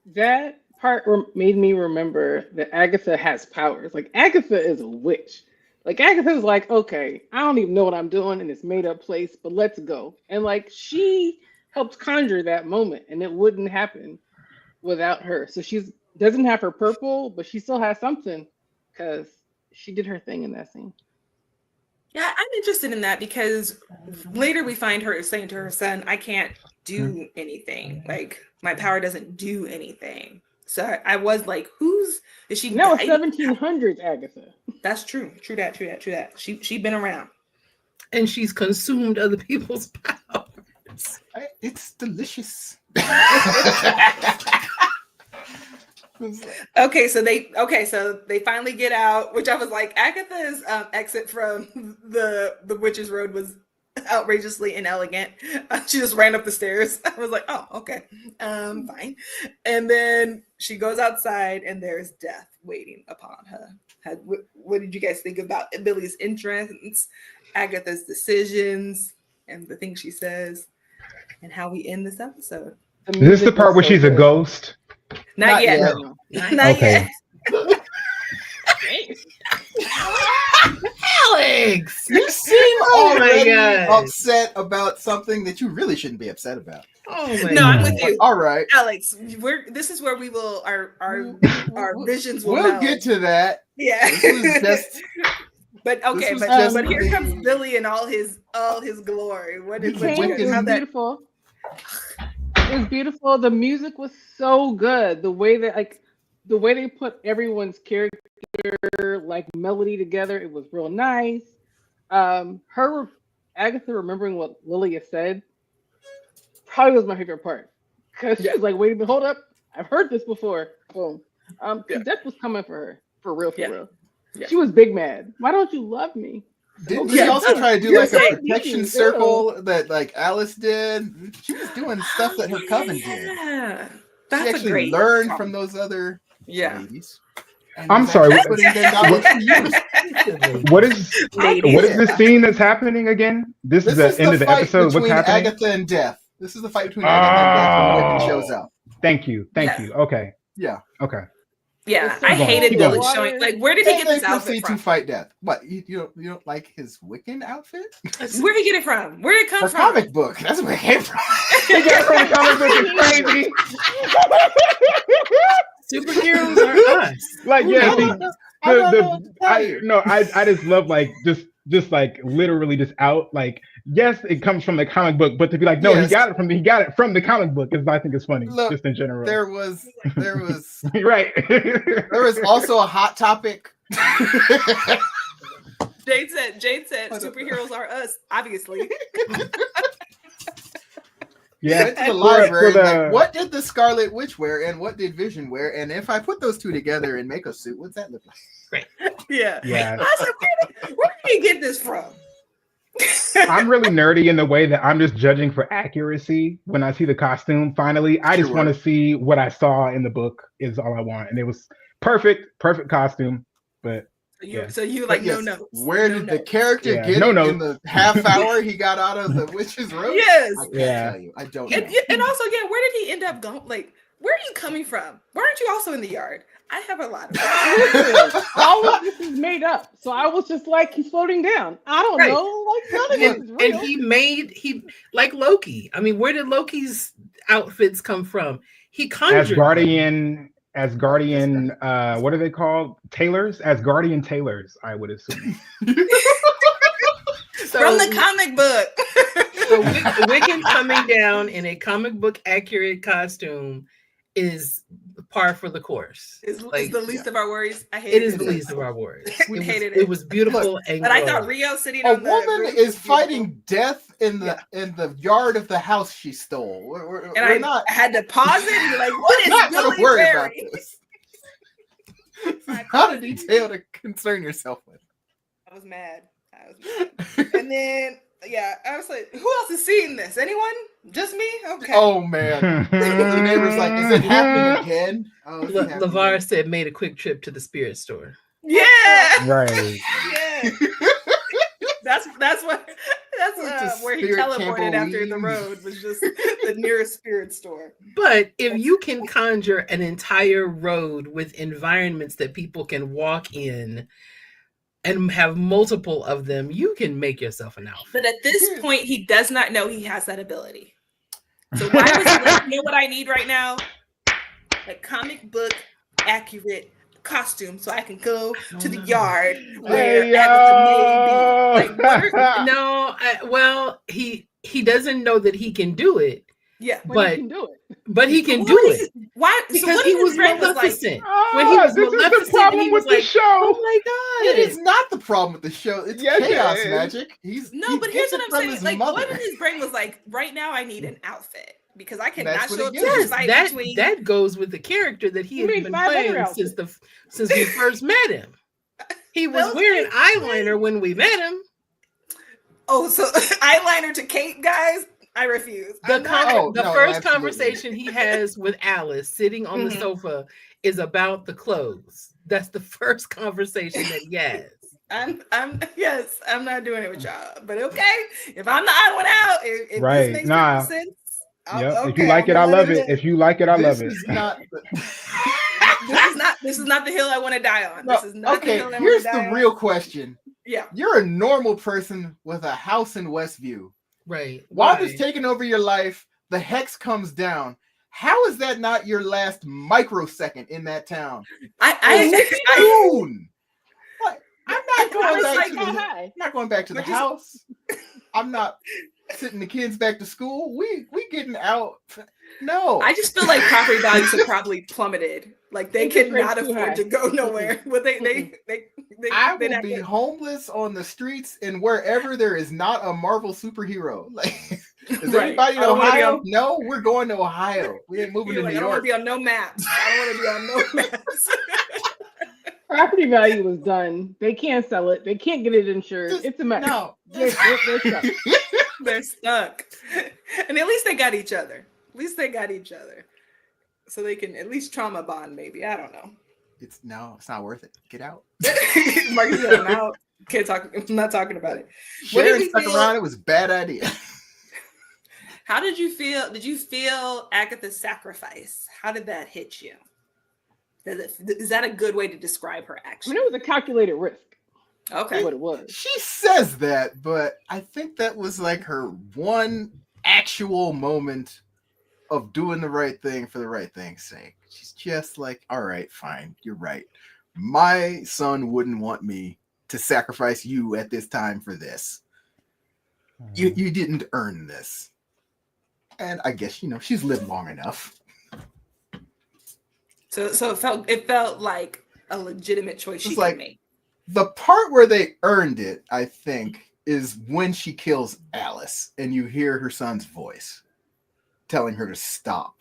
Speaker 5: That part made me remember that Agatha has powers. Like, Agatha is a witch. Like, Agatha's like, okay, I don't even know what I'm doing in this made up place, but let's go. And like, she helped conjure that moment, and it wouldn't happen without her. So she's doesn't have her purple, but she still has something because she did her thing in that scene.
Speaker 1: Yeah, I'm interested in that because later we find her saying to her son, I can't do anything. Like, my power doesn't do anything. So I was like, is she?
Speaker 5: No, 1700s Agatha.
Speaker 1: That's true. True that. She been around.
Speaker 4: And she's consumed other people's powers.
Speaker 3: It's delicious.
Speaker 1: Okay, so they finally get out, which I was like, Agatha's exit from the Witch's Road was outrageously inelegant. She just ran up the stairs. I was like, oh, okay, fine. And then she goes outside, and there's death waiting upon her. What did you guys think about Billy's entrance, Agatha's decisions, and the things she says, and how we end this episode?
Speaker 2: Is this the part where she's a ghost?
Speaker 1: Not yet.
Speaker 3: No.
Speaker 1: Not
Speaker 2: Okay.
Speaker 1: yet.
Speaker 3: Alex, you seem already upset about something that you really shouldn't be upset about.
Speaker 4: Oh my
Speaker 1: No, I'm with you.
Speaker 3: All right,
Speaker 1: Alex, this is where we will our visions will
Speaker 3: we'll
Speaker 1: meld.
Speaker 3: get to that.
Speaker 1: Yeah. But okay, but here comes Billy in all his glory. What
Speaker 5: It was beautiful. It was beautiful. The music was so good. The way they put everyone's character like melody together, it was real nice. Agatha remembering what Lilia said probably was my favorite part because she was like, "Wait a minute, hold up! I've heard this before." Boom. Death was coming for her, for real. Yeah. She was big mad. Why don't you love me?
Speaker 3: Didn't she also try to do like a protection circle that like Alice did? She was doing stuff that her coven did.
Speaker 1: Yeah,
Speaker 3: She
Speaker 1: that's a
Speaker 3: actually
Speaker 1: great
Speaker 3: learned from those other ladies.
Speaker 2: I'm sorry. What is this scene that's happening again? This is the end of the episode. What's happening?
Speaker 3: Agatha and Death. This is the fight between Agatha and Death when Wiccan shows up.
Speaker 2: Thank you. Okay.
Speaker 3: Yeah.
Speaker 2: Okay.
Speaker 1: Yeah, I hated Billy showing. Like, where did he get this outfit from?
Speaker 3: To fight Death. What? You don't like his Wiccan outfit?
Speaker 1: Where did he get it from? Where did it come
Speaker 3: from? Comic book. That's where it came from.
Speaker 2: He got it from the comic book. It's crazy.
Speaker 4: Superheroes are us.
Speaker 2: Like, yeah. I just love like just like literally just out like. Yes, it comes from the comic book, but to be like, no, he got it from the comic book is I think it's funny. Look, just in general.
Speaker 3: There was
Speaker 2: right.
Speaker 3: There was also a hot topic.
Speaker 1: Jade said superheroes are us, obviously.
Speaker 3: Yeah. Went to the library. Like, what did the Scarlet Witch wear and what did Vision wear? And if I put those two together and make a suit, what's that look like?
Speaker 1: Right. Yeah.
Speaker 2: I
Speaker 1: said, where did you get this from?
Speaker 2: I'm really nerdy in the way that I'm just judging for accuracy when I see the costume. Finally, I just want to see what I saw in the book is all I want, and it was perfect costume. But
Speaker 1: so you like no notes.
Speaker 3: Where did the character get it in the half hour he got out of the Witch's Road?
Speaker 1: Yes,
Speaker 3: I can't tell you. I don't know.
Speaker 1: And also, where did he end up going? Like, where are you coming from? Why aren't you also in the yard? I have a lot of
Speaker 5: all of this is made up. So I was just like, he's floating down. I don't know. Like, none of this is real.
Speaker 4: And he like Loki. I mean, where did Loki's outfits come from? He conjured
Speaker 2: as Guardian, what are they called? Tailors? As Guardian tailors, I would assume.
Speaker 1: From the comic book.
Speaker 4: So Wiccan coming down in a comic book accurate costume is par for the course.
Speaker 1: Is
Speaker 4: Like,
Speaker 1: the least of our worries. I hate
Speaker 4: it is
Speaker 1: it.
Speaker 4: the least of our worries.
Speaker 1: We hated
Speaker 4: It
Speaker 1: it.
Speaker 4: was beautiful and
Speaker 1: But I thought
Speaker 4: growing.
Speaker 1: Rio sitting
Speaker 3: A
Speaker 1: on the
Speaker 3: woman
Speaker 1: roof
Speaker 3: is
Speaker 1: was beautiful.
Speaker 3: fighting death in the yard of the house she stole.
Speaker 1: And I had to pause it and be like, what is
Speaker 3: not going
Speaker 1: Billy
Speaker 3: to worry about
Speaker 1: Barry?
Speaker 3: this. This is not a detail to concern yourself with.
Speaker 1: I was mad. And then, yeah, I was like, who else has seen this? Anyone? Just me? Okay.
Speaker 3: Oh man. The neighbor's like, is it happening again? Oh, is it happening
Speaker 4: LeVar
Speaker 3: again?
Speaker 4: said made a quick trip to the spirit store.
Speaker 1: Yeah.
Speaker 2: Right.
Speaker 1: Yeah. That's where he
Speaker 3: Spirit
Speaker 1: teleported after the
Speaker 3: trampoline.
Speaker 1: road was just the nearest spirit store.
Speaker 4: But if you can conjure an entire road with environments that people can walk in and have multiple of them, you can make yourself an outfit.
Speaker 1: But at this point, he does not know he has that ability. So why was he like, you know what I need right now? Like comic book accurate costume so I can go to the yard where
Speaker 2: Hey,
Speaker 1: Agatha may be. Like, what?
Speaker 4: No, well, he doesn't know that he can do it,
Speaker 1: Yeah.
Speaker 5: But he can do it.
Speaker 4: but he can
Speaker 1: What
Speaker 4: do
Speaker 1: is-
Speaker 4: it
Speaker 1: Why?
Speaker 4: because
Speaker 1: what
Speaker 4: he
Speaker 1: if his
Speaker 4: was
Speaker 1: brain was like,
Speaker 4: Maleficent. When he was
Speaker 2: this is the
Speaker 4: Maleficent,
Speaker 2: problem
Speaker 4: he
Speaker 2: with
Speaker 4: was
Speaker 2: the
Speaker 4: like,
Speaker 2: show.
Speaker 4: oh my god,
Speaker 3: It is not the problem with the show. It's
Speaker 2: Yes, it
Speaker 3: chaos
Speaker 2: is.
Speaker 3: magic.
Speaker 1: no, but here's what I'm saying.
Speaker 3: His
Speaker 1: Like,
Speaker 3: mother.
Speaker 1: what if his brain was like, right now I need an outfit because I cannot
Speaker 3: That's what
Speaker 1: show
Speaker 3: it
Speaker 1: up to
Speaker 3: gives
Speaker 1: the
Speaker 3: you.
Speaker 1: fight
Speaker 4: that
Speaker 1: between.
Speaker 4: that goes with the character that he
Speaker 5: You
Speaker 4: had
Speaker 5: made
Speaker 4: been
Speaker 5: 500
Speaker 4: playing
Speaker 5: outfits.
Speaker 4: since we first met him. He was
Speaker 1: Those
Speaker 4: wearing
Speaker 1: things-
Speaker 4: eyeliner when we met him.
Speaker 1: Oh, so eyeliner to Kate, guys. I refuse.
Speaker 4: The
Speaker 1: I'm not-
Speaker 3: no,
Speaker 4: first
Speaker 3: absolutely.
Speaker 4: conversation he has with Alice sitting on the
Speaker 1: Mhm.
Speaker 4: sofa is about the clothes. That's the first conversation that he has.
Speaker 1: yes, I'm not doing it with y'all. But okay, if I'm the odd one out, if
Speaker 2: Right,
Speaker 1: this makes
Speaker 2: nah.
Speaker 1: perfect sense.
Speaker 2: Yep.
Speaker 1: Okay,
Speaker 2: If you like it, I
Speaker 1: I'm
Speaker 2: love
Speaker 1: gonna
Speaker 2: it.
Speaker 1: let
Speaker 2: If you like it, I love
Speaker 3: This
Speaker 2: it.
Speaker 3: is not.
Speaker 1: This is not the hill I want to die on.
Speaker 3: No,
Speaker 1: This is not
Speaker 3: okay,
Speaker 1: the hill I want
Speaker 3: here's
Speaker 1: to die
Speaker 3: the
Speaker 1: on.
Speaker 3: real question.
Speaker 1: Yeah.
Speaker 3: You're a normal person with a house in Westview.
Speaker 4: Right.
Speaker 3: Wanda's
Speaker 4: Why?
Speaker 3: taking over your life. The hex comes down. How is that not your last microsecond in that town?
Speaker 1: I
Speaker 3: Like, I'm not going
Speaker 1: was
Speaker 3: back
Speaker 1: like,
Speaker 3: to
Speaker 5: How
Speaker 3: the.
Speaker 5: high?
Speaker 3: I'm not going back to the
Speaker 1: We're just-
Speaker 3: house. I'm not sending the kids back to school. We getting out. No.
Speaker 1: I just feel like property values have probably plummeted. Like they
Speaker 5: Interest
Speaker 1: cannot
Speaker 5: rates too
Speaker 1: afford
Speaker 5: high.
Speaker 1: to go nowhere. But they
Speaker 3: I
Speaker 1: they're
Speaker 3: will
Speaker 1: not
Speaker 3: be
Speaker 1: gonna-
Speaker 3: homeless on the streets and wherever there is not a Marvel superhero. Like, is
Speaker 1: Right.
Speaker 3: anybody in
Speaker 1: I don't wanna be
Speaker 3: Ohio?
Speaker 1: on-
Speaker 3: No, we're going to Ohio. We ain't moving
Speaker 1: You're
Speaker 3: to
Speaker 1: like,
Speaker 3: New
Speaker 1: I don't want
Speaker 3: York.
Speaker 1: to be on no maps. I don't want to be on no maps.
Speaker 5: Property value was done. They can't sell it. They can't get it insured.
Speaker 3: Just-
Speaker 5: It's a mess.
Speaker 3: No.
Speaker 5: They're stuck.
Speaker 1: They're stuck. And at least they got each other. At least they got each other. So they can at least trauma bond, maybe. I don't know.
Speaker 3: It's not worth it. Get out.
Speaker 1: Marcus said, I'm out. Can't talk. I'm not talking about it. What did
Speaker 3: Sharon
Speaker 1: you
Speaker 3: stuck
Speaker 1: feel-
Speaker 3: around. It was a bad idea.
Speaker 1: How did you feel? Did you feel Agatha's sacrifice? How did that hit you? Is that a good way to describe her
Speaker 5: I
Speaker 1: action?
Speaker 5: mean, it was a calculated risk.
Speaker 1: Okay.
Speaker 5: That's what it was.
Speaker 3: She says that, but I think that was like her one actual moment of doing the right thing for the right thing's sake. She's just like, all right, fine, you're right. My son wouldn't want me to sacrifice you at this time for this. You didn't earn this. And I guess, she's lived long enough.
Speaker 1: So it felt like a legitimate choice she
Speaker 3: It's
Speaker 1: could
Speaker 3: like-
Speaker 1: make.
Speaker 3: The part where they earned it, I think, is when she kills Alice and you hear her son's voice telling her to stop.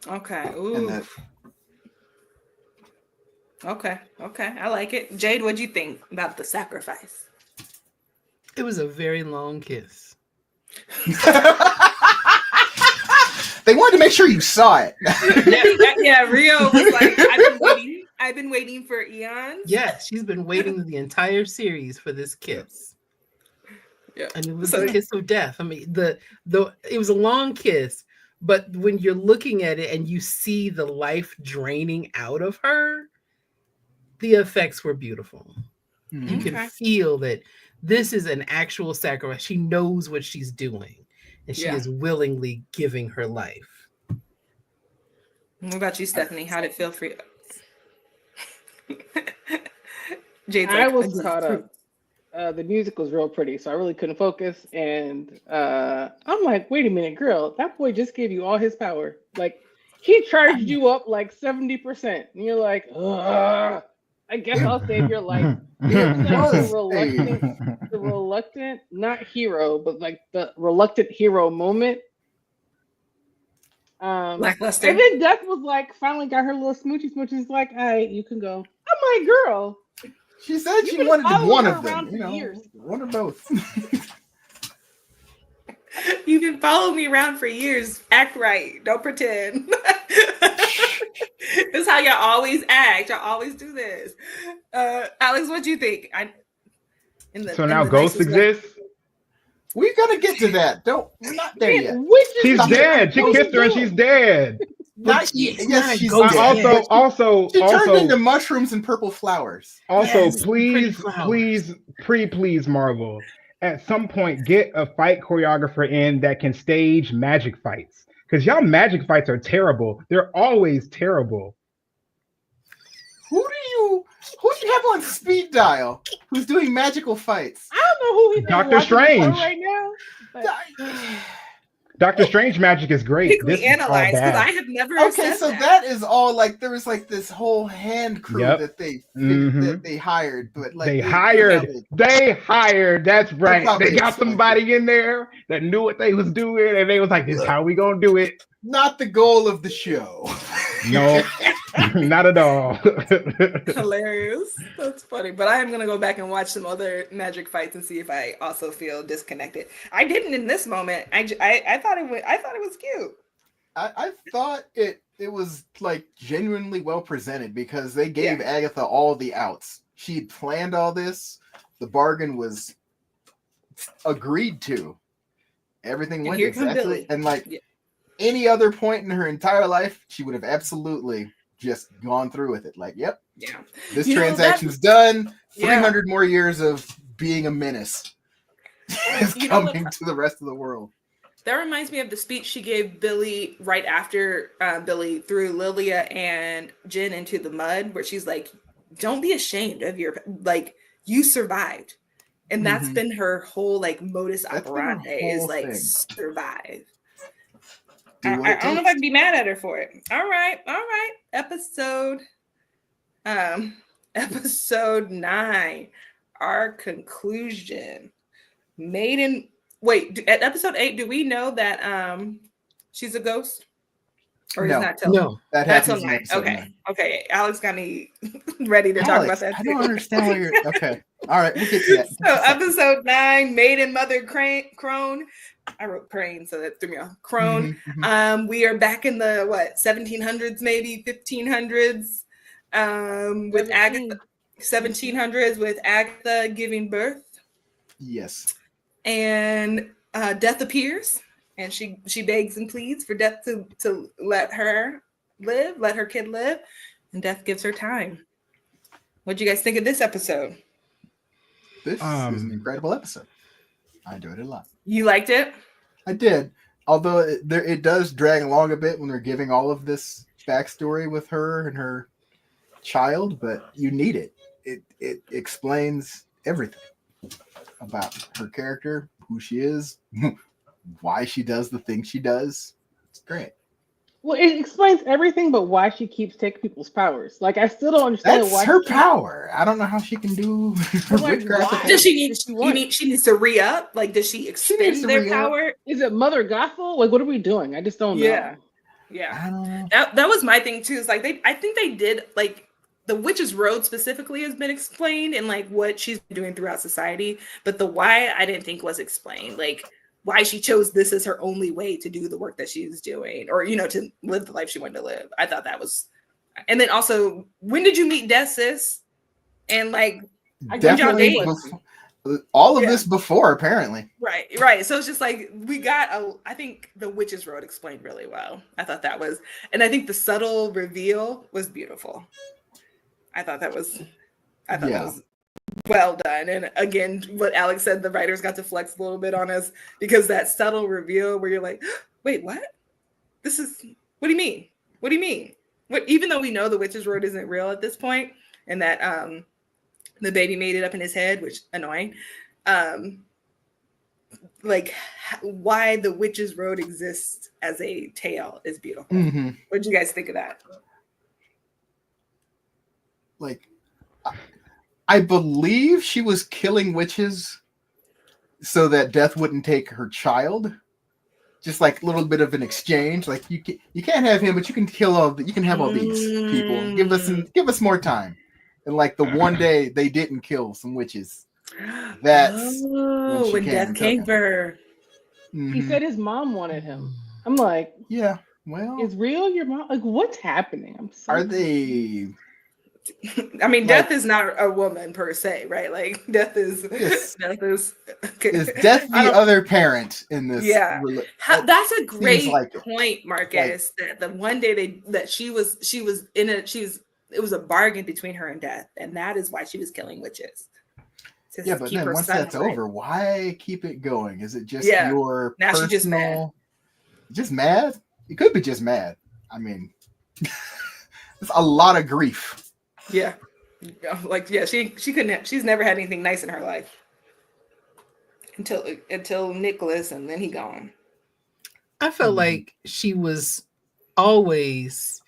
Speaker 1: Okay.
Speaker 3: And
Speaker 1: Ooh.
Speaker 3: that
Speaker 1: Okay. I like it. Jade, what'd you think about the sacrifice?
Speaker 4: It was a very long kiss.
Speaker 3: they wanted to make sure you saw it.
Speaker 1: Yeah, Rio was like, I've been waiting for eons.
Speaker 4: Yes, she's been waiting the entire series for this kiss.
Speaker 1: Yeah.
Speaker 4: And it was
Speaker 1: So-
Speaker 4: the kiss of death. I mean, it was a long kiss, but when you're looking at it and you see the life draining out of her, the effects were beautiful. You
Speaker 1: Okay.
Speaker 4: can feel that this is an actual sacrifice. She knows what she's doing, and she
Speaker 1: Yeah.
Speaker 4: is willingly giving her life.
Speaker 1: What about you, Stephanie? How did it feel for you? Jade's
Speaker 5: I
Speaker 1: like,
Speaker 5: was caught up. The music was real pretty, so I really couldn't focus. And I'm like, wait a minute, girl, that boy just gave you all his power. Like, he charged you up like 70%. And you're like, ugh, I guess I'll save your life. It's like the reluctant, not hero, but like the reluctant hero moment.
Speaker 1: Lackluster.
Speaker 5: And then Death was like, finally got her little smoochy smoochies. Like, all right, you can go. I'm like, girl.
Speaker 3: She said she wanted one of them. You know,
Speaker 5: years.
Speaker 3: one or both.
Speaker 1: You can follow me around for years. Act right. Don't pretend. This is how y'all always act. Y'all always do this. Alex, what do you think?
Speaker 2: So now ghosts exist?
Speaker 3: We're gonna get to that. We're not there yet.
Speaker 2: She's dead. She kissed her and she's dead.
Speaker 3: Not yet. Yes, she's
Speaker 2: dead. Also,
Speaker 3: she turned into mushrooms and purple flowers.
Speaker 2: Also, yes, please, Marvel. At some point, get a fight choreographer in that can stage magic fights. Because y'all magic fights are terrible. They're always terrible.
Speaker 3: Who do you have on speed dial who's doing magical fights?
Speaker 5: I don't know who he's
Speaker 2: Doctor Strange
Speaker 5: right now.
Speaker 2: Doctor Strange magic is great.
Speaker 1: Quickly analyze because I have never.
Speaker 3: Okay, so that is all like there was like this whole hand crew that they hired, but like
Speaker 2: they hired. That's right. They got somebody in there that knew what they was doing, and they was like, "This is how we gonna do it."
Speaker 3: Not the goal of the show.
Speaker 2: No, not at all.
Speaker 1: Hilarious. That's funny. But I am gonna go back and watch some other magic fights and see if I also feel disconnected. I didn't in this moment. I thought it was cute.
Speaker 3: I thought it was like genuinely well presented because they gave Agatha all the outs. She planned all this. The bargain was agreed to. Everything went exactly and like. Yeah. Any other point in her entire life, she would have absolutely just gone through with it. Like, yep, this transaction's done. 300 more years of being a menace is coming to the rest of the world.
Speaker 1: That reminds me of the speech she gave Billy right after Billy threw Lilia and Jen into the mud, where she's like, "Don't be ashamed of your you survived," and that's been her whole modus operandi is survive. I don't know if I can be mad at her for it. All right. Episode 9, our conclusion. At episode 8, do we know that she's a ghost? Or
Speaker 3: no,
Speaker 1: does not tell?
Speaker 3: No, that happens.
Speaker 1: Okay. Alex got me ready to talk about that.
Speaker 3: I don't understand why you're okay. All right, we'll get to that.
Speaker 1: So episode 9, Maiden Mother Crone. I wrote Crane, so that threw me off. Crone. We are back in the 1700s, maybe 1500s, with Agatha. 1700s with Agatha giving birth.
Speaker 3: Yes.
Speaker 1: And Death appears, and she begs and pleads for Death to let her live, let her kid live, and Death gives her time. What do you guys think of this episode?
Speaker 3: This is an incredible episode. I enjoyed it a lot.
Speaker 1: You liked it?
Speaker 3: I did. Although it does drag along a bit when they're giving all of this backstory with her and her child, but you need it. It explains everything about her character, who she is, why she does the things she does. It's great.
Speaker 5: Well, it explains everything, but why she keeps taking people's powers. Like, I still don't understand
Speaker 3: That's
Speaker 5: why.
Speaker 3: Her power. I don't know how she can do
Speaker 1: witchcraft. Does she need? She needs to re-up. Like, does she expend their power?
Speaker 5: Is it Mother Gothel? Like, what are we doing? I just don't know.
Speaker 1: Yeah.
Speaker 3: I don't know.
Speaker 1: That was my thing too. Is like I think they did the Witch's Road specifically has been explained and what she's been doing throughout society, but the why I didn't think was explained. Like, why she chose this as her only way to do the work that she's doing, or to live the life she wanted to live. I thought that was, and then also, when did you meet Death, sis? And
Speaker 3: definitely all of this before, apparently.
Speaker 1: Right. So it's just we got I think the Witch's Road explained really well. I thought that was, and I think the subtle reveal was beautiful. I thought that was well done. And again, what Alex said, the writers got to flex a little bit on us because that subtle reveal where you're like, wait, what? What do you mean? What do you mean? Even though we know the Witch's Road isn't real at this point, and that the baby made it up in his head, which annoying. like why the Witch's Road exists as a tale is beautiful.
Speaker 3: Mhm.
Speaker 1: What did you guys think of that?
Speaker 3: Like, I believe she was killing witches so that Death wouldn't take her child. Just like a little bit of an exchange. Like you can't have him, but you can kill you can have all these people. Give us more time. And like the one day they didn't kill some witches, that's
Speaker 1: when Death came for her.
Speaker 5: He said his mom wanted him. I'm like,
Speaker 3: yeah. Well,
Speaker 5: is real your mom? Like, what's happening? I'm so
Speaker 3: are they?
Speaker 1: I mean,
Speaker 3: Like,
Speaker 1: Death is not a woman per se, right? Like Death is
Speaker 3: Yes.
Speaker 1: Death is
Speaker 3: Is Death the other parent in this?
Speaker 1: Yeah, that's a great
Speaker 3: like
Speaker 1: point, Marcus. That the one day it was a bargain between her and Death, and that is why she was killing witches.
Speaker 3: Yeah, but then once that's over, why keep it going? Is it just your
Speaker 1: now
Speaker 3: personal?
Speaker 1: She's just mad.
Speaker 3: Just mad? You could be just mad. I mean, it's a lot of grief.
Speaker 1: Yeah, like she couldn't have, she's never had anything nice in her life until Nicholas, and then he gone.
Speaker 4: I felt like she was always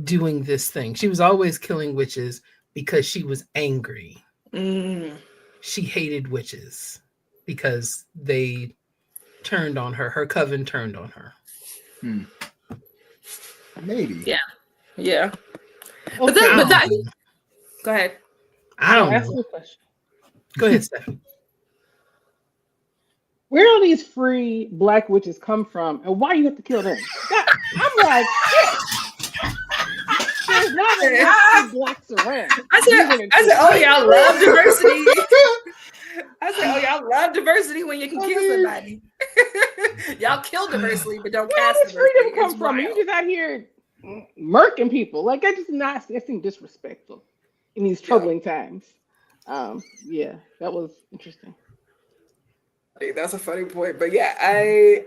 Speaker 4: doing this thing. She was always killing witches because she was angry. She hated witches because they turned on her. Her coven turned on her.
Speaker 3: Maybe.
Speaker 1: Yeah.
Speaker 5: Okay.
Speaker 1: But that go ahead.
Speaker 4: I don't
Speaker 5: ask
Speaker 4: know.
Speaker 5: you a question.
Speaker 4: Go ahead, Stephanie.
Speaker 5: Where do these free black witches come from, and why you have to kill them? I'm like, shit. There's not enough blacks around.
Speaker 1: I said, oh, y'all love diversity. I said, oh, y'all love diversity when you can kill somebody. Y'all kill diversity, but don't
Speaker 5: Where
Speaker 1: cast
Speaker 5: does freedom
Speaker 1: diversity.
Speaker 5: come from? You just out here murking people. Like, that just not, that seems disrespectful in these troubling times. Yeah, that was interesting.
Speaker 1: That's a funny point, but I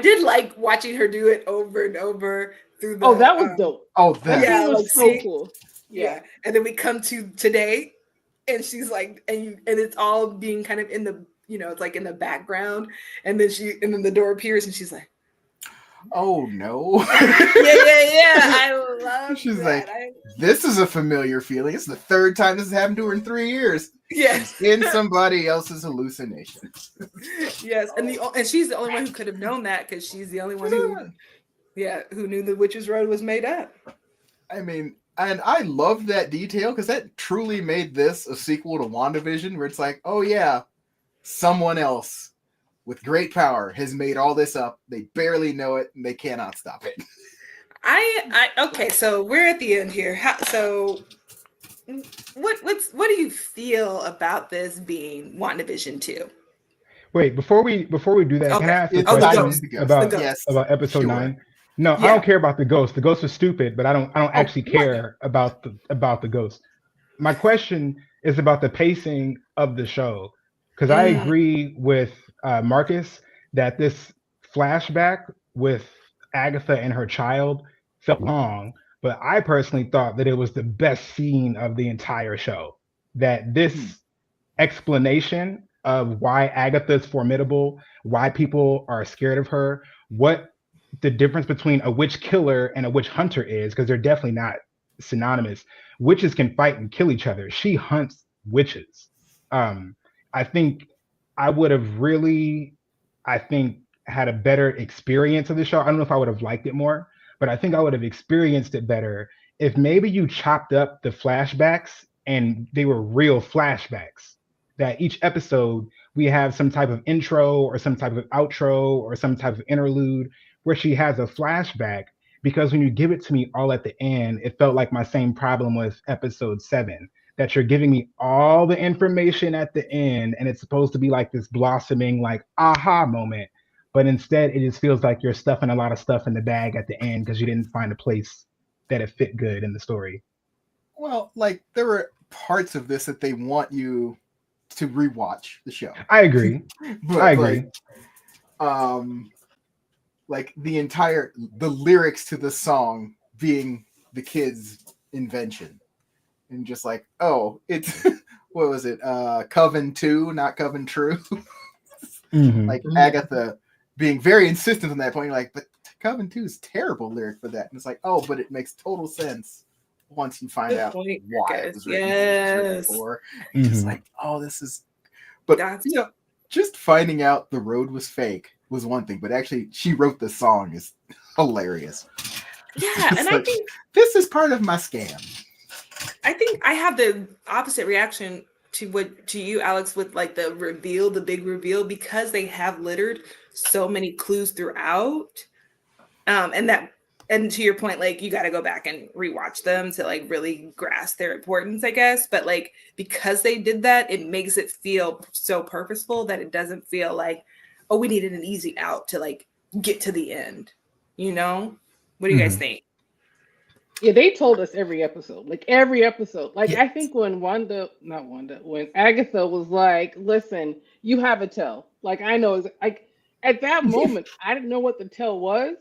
Speaker 1: did like watching her do it over and over through the.
Speaker 5: Oh, that was dope.
Speaker 3: Oh,
Speaker 5: that was
Speaker 1: like,
Speaker 5: so cool.
Speaker 1: Yeah, and then we come to today, and she's like, and it's all being kind of in the, it's like in the background, and then the door appears, and she's like,
Speaker 3: oh no.
Speaker 1: yeah. I love.
Speaker 3: She's
Speaker 1: that.
Speaker 3: like, this is a familiar feeling. It's the third time this has happened to her in 3 years.
Speaker 1: Yes,
Speaker 3: in somebody else's hallucination.
Speaker 1: Yes, and she's the only one who could have known that, because she's the only one who knew the Witch's Road was made up.
Speaker 3: I mean, and I love that detail, because that truly made this a sequel to WandaVision, where it's like, oh yeah, someone else with great power has made all this up. They barely know it, and they cannot stop it.
Speaker 1: Okay, so we're at the end here. What do you feel about this being WandaVision 2?
Speaker 2: Wait, before we do that, can I ask a question about episode 9? No, I don't care about the ghost. The ghost was stupid, but I don't actually care about the ghost. My question is about the pacing of the show, because I agree with Marcus that this flashback with Agatha and her child felt long, but I personally thought that it was the best scene of the entire show. That this explanation of why Agatha is formidable, why people are scared of her, what the difference between a witch killer and a witch hunter is, because they're definitely not synonymous. Witches can fight and kill each other. She hunts witches. I think I would have really, had a better experience of the show. I don't know if I would have liked it more, but I think I would have experienced it better if maybe you chopped up the flashbacks and they were real flashbacks. That each episode we have some type of intro or some type of outro or some type of interlude where she has a flashback, because when you give it to me all at the end, it felt like my same problem with episode 7, that you're giving me all the information at the end and it's supposed to be like this blossoming, like aha moment. But instead it just feels like you're stuffing a lot of stuff in the bag at the end because you didn't find a place that it fit good in the story.
Speaker 3: Well, like there were parts of this that they want you to rewatch the show.
Speaker 2: I agree. I agree.
Speaker 3: Like the lyrics to the song being the kid's invention, and just like, oh, it's what was it? Coven 2, not Coven True.
Speaker 2: Mhm.
Speaker 3: Like Agatha being very insistent on that point. You're like, but Coven 2 is terrible lyric for that. And it's like, oh, but it makes total sense once you find
Speaker 1: Good
Speaker 3: out
Speaker 1: point,
Speaker 3: why it
Speaker 1: Marcus.
Speaker 3: was written, who it was written
Speaker 1: Yes.
Speaker 3: for. And it's
Speaker 2: Mhm.
Speaker 3: like, oh, this is. But
Speaker 1: That's
Speaker 3: you know, just finding out the road was fake was one thing, but actually, she wrote the song is hilarious.
Speaker 1: yeah,
Speaker 3: It's
Speaker 1: and
Speaker 3: like,
Speaker 1: I think
Speaker 3: this is part of my scam.
Speaker 1: I have the opposite reaction to you, Alex, with like the reveal, the big reveal, because they have littered so many clues throughout. And to your point, like you got to go back and rewatch them to like really grasp their importance, I guess. But like because they did that, it makes it feel so purposeful that it doesn't feel like, oh, we needed an easy out to like get to the end. You know? What do you guys
Speaker 2: Mhm.
Speaker 1: think?
Speaker 5: Yeah, they told us every episode, like every episode. Like
Speaker 4: Yes.
Speaker 5: I think when when Agatha was like, "Listen, you have a tell." Like I know, like at that moment, I didn't know what the tell was,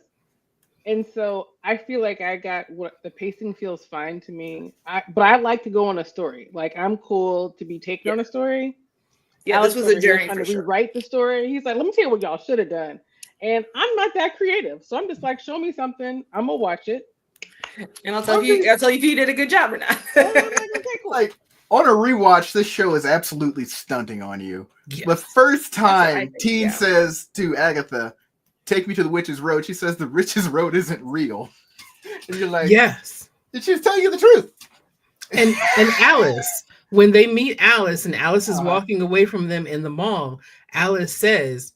Speaker 5: and so I feel like I got what the pacing feels fine to me. But I like to go on a story. Like I'm cool to be taken
Speaker 1: Yeah.
Speaker 5: on a story.
Speaker 1: Yeah,
Speaker 5: Alex
Speaker 1: this was a
Speaker 5: over here
Speaker 1: journey
Speaker 5: trying
Speaker 1: for
Speaker 5: to
Speaker 1: sure.
Speaker 5: rewrite the story. He's like, "Let me tell you what y'all should have done," and I'm not that creative, so I'm just like, "Show me something. I'm gonna watch it."
Speaker 1: And I'll tell you if you did a good job or not.
Speaker 5: And I'm like, "Okay, cool."
Speaker 3: Like on a rewatch, this show is absolutely stunting on you.
Speaker 4: Yes.
Speaker 3: The first
Speaker 1: what I
Speaker 3: time
Speaker 1: think,
Speaker 3: Teen
Speaker 1: yeah.
Speaker 3: says to Agatha, "Take me to the witch's road," she says the witch's road isn't real. And you're like,
Speaker 4: Yes.
Speaker 3: did she tell you the truth?
Speaker 4: And Alice, when they meet Alice and Alice is
Speaker 3: Uh-huh.
Speaker 4: walking away from them in the mall, Alice says,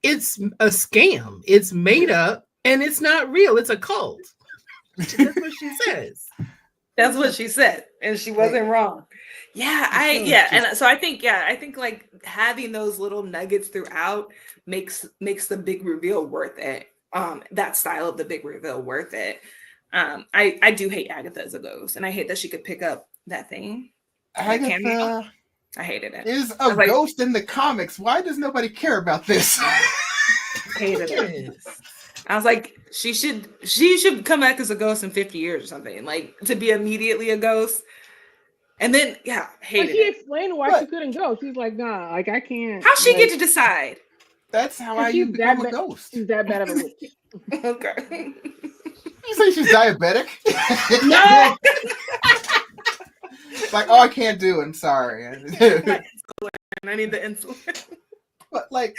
Speaker 4: "It's a scam. It's made up and it's not real. It's a cult." That's what she says.
Speaker 1: That's what she said, and she wasn't wrong. Yeah, and so I think like having those little nuggets throughout makes the big reveal worth it. That style of the big reveal worth it. I do hate Agatha as a ghost, and I hate that she could pick up that thing. That cameo.
Speaker 3: Agatha
Speaker 1: I hated it.
Speaker 3: is
Speaker 1: I
Speaker 3: a
Speaker 1: was like-
Speaker 3: ghost in the comics. Why does nobody care about this?
Speaker 1: Hated it.
Speaker 4: Yes.
Speaker 1: I was like, she should come back as a ghost in 50 years or something, like to be immediately a ghost. And then
Speaker 5: But
Speaker 1: hated
Speaker 5: he
Speaker 1: it.
Speaker 5: explained why she couldn't go. She's like, "Nah, like I can't."
Speaker 1: How'd she
Speaker 5: like,
Speaker 1: get to decide?
Speaker 3: That's how
Speaker 5: Cause
Speaker 3: you
Speaker 5: she's
Speaker 3: become
Speaker 5: that
Speaker 3: a ghost.
Speaker 5: She's that bad of a witch.
Speaker 1: Okay.
Speaker 3: You say she's diabetic?
Speaker 1: No.
Speaker 3: Like, oh, I can't do it. I'm sorry.
Speaker 1: I need the insulin.
Speaker 3: But like,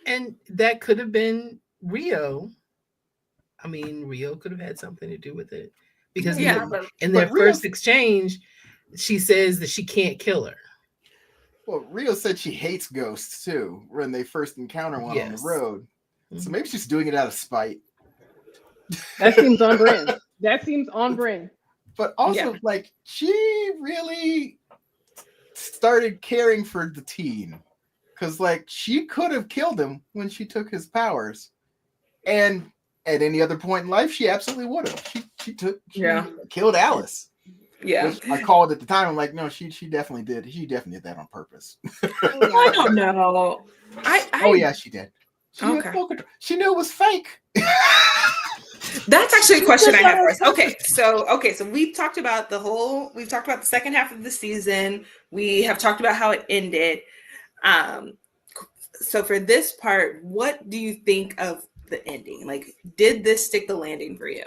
Speaker 4: And that could have been Rio. I mean, Rio could have had something to do with it. Because
Speaker 1: Yeah,
Speaker 4: in their
Speaker 3: but Rio's-
Speaker 4: first exchange, she says that she can't kill her.
Speaker 3: well, Rio said she hates ghosts too when they first encounter one on the
Speaker 4: Yes.
Speaker 3: road. So
Speaker 4: Mhm.
Speaker 3: maybe she's doing it out of spite.
Speaker 5: That seems on brand. That seems on brand.
Speaker 3: But also, like, she really started caring for the teen. Because, like, she could have killed him when she took his powers. And at any other point in life, she absolutely would have. She killed Alice.
Speaker 1: yeah.
Speaker 3: Which I called at the time. I'm like, no, she definitely did. She definitely did that on purpose.
Speaker 1: I don't know.
Speaker 3: Oh, yeah, she did. She had
Speaker 1: Okay.
Speaker 3: full control. She knew it was fake.
Speaker 1: That's actually a question I have for us. Okay, so we've talked about the second half of the season. We have talked about how it ended. So for this part, what do you think of the ending? Like, did this stick the landing for you?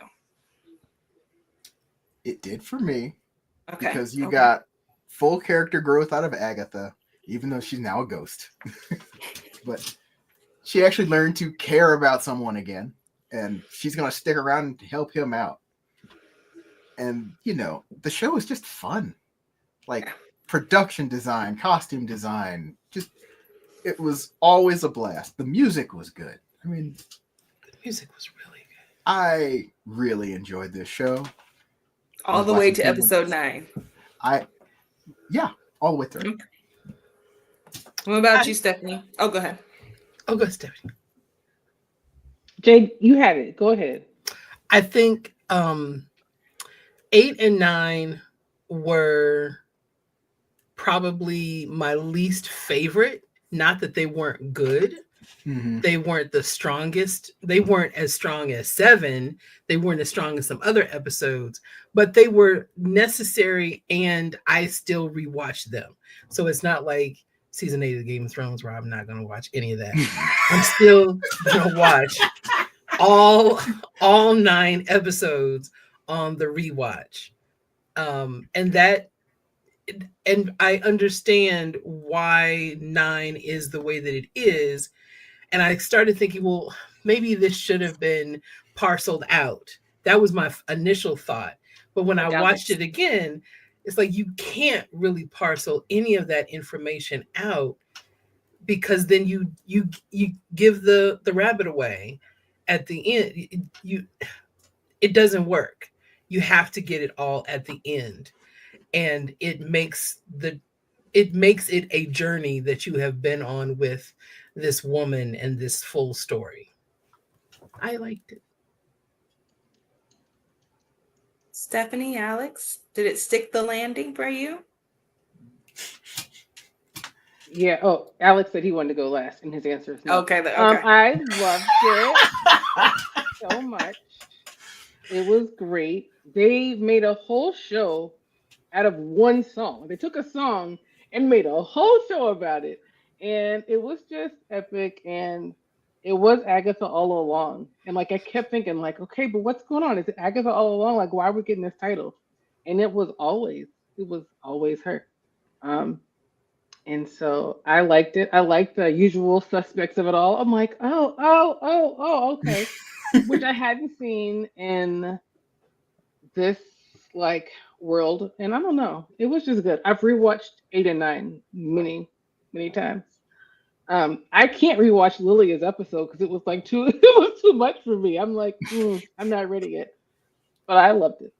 Speaker 3: It did for me.
Speaker 1: Okay.
Speaker 3: Because you got full character growth out of Agatha, even though she's now a ghost. But she actually learned to care about someone again, and she's going to stick around and help him out. And, you know, the show is just fun. Like, production design, costume design, it was always a blast. The music was good. I mean,
Speaker 4: The music was really good.
Speaker 3: I really enjoyed this show.
Speaker 1: all the way to episode 9.
Speaker 3: All the way through.
Speaker 1: What about you, Stephanie? Oh, go ahead.
Speaker 4: Oh, go, Stephanie.
Speaker 5: Jade, you had it. Go ahead.
Speaker 4: I think 8 and 9 were probably my least favorite. Not that they weren't good.
Speaker 3: Mm-hmm.
Speaker 4: They weren't the strongest. They weren't as strong as 7. They weren't as strong as some other episodes, but they were necessary and I still rewatch them. So it's not like season 8 of Game of Thrones, where I'm not going to watch any of that. I'm still going to watch all 9 episodes on the rewatch. And I understand why 9 is the way that it is. And I started thinking, well, maybe this should have been parceled out. That was my initial thought. But when I watched it again, it's like you can't really parcel any of that information out, because then you give the rabbit away at the end. It doesn't work. You have to get it all at the end. And it makes it a journey that you have been on with this woman and this full story. I liked it.
Speaker 1: Stephanie, Alex, did it stick the landing for you?
Speaker 5: Yeah. Oh, Alex said he wanted to go last, and his answer is no.
Speaker 1: Okay.
Speaker 5: I loved it so much. It was great. They made a whole show out of one song. They took a song and made a whole show about it. And it was just epic. And it was Agatha All Along. And like I kept thinking, like, okay, but what's going on? Is it Agatha All Along? Like, why are we getting this title? And it was always her. And so I liked it. I liked the usual suspects of it all. I'm like, oh, okay. Which I hadn't seen in this like world, and I don't know. It was just good. I've rewatched 8 and 9 many times. I can't rewatch Lilia's episode because it was like it was too much for me. I'm like, I'm not ready yet. But I loved it.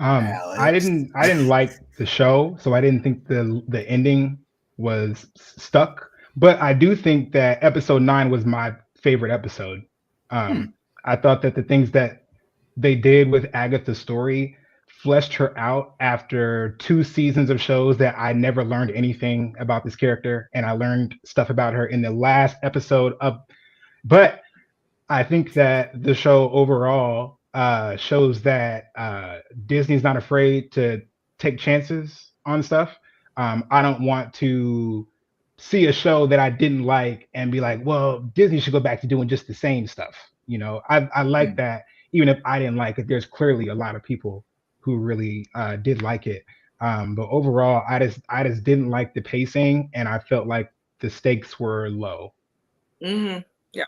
Speaker 2: I didn't like the show, so I didn't think the ending was stuck. But I do think that episode 9 was my favorite episode. I thought that the things that they did with Agatha's story fleshed her out after 2 seasons of shows that I never learned anything about this character, and I learned stuff about her in the last episode of. But I think that the show overall shows that Disney's not afraid to take chances on stuff. I don't want to see a show that I didn't like and be like, well, Disney should go back to doing just the same stuff. You know, I like that. Even if I didn't like it, there's clearly a lot of people who really did like it. But overall, I just didn't like the pacing, and I felt like the stakes were low.
Speaker 1: Mm-hmm. Yeah.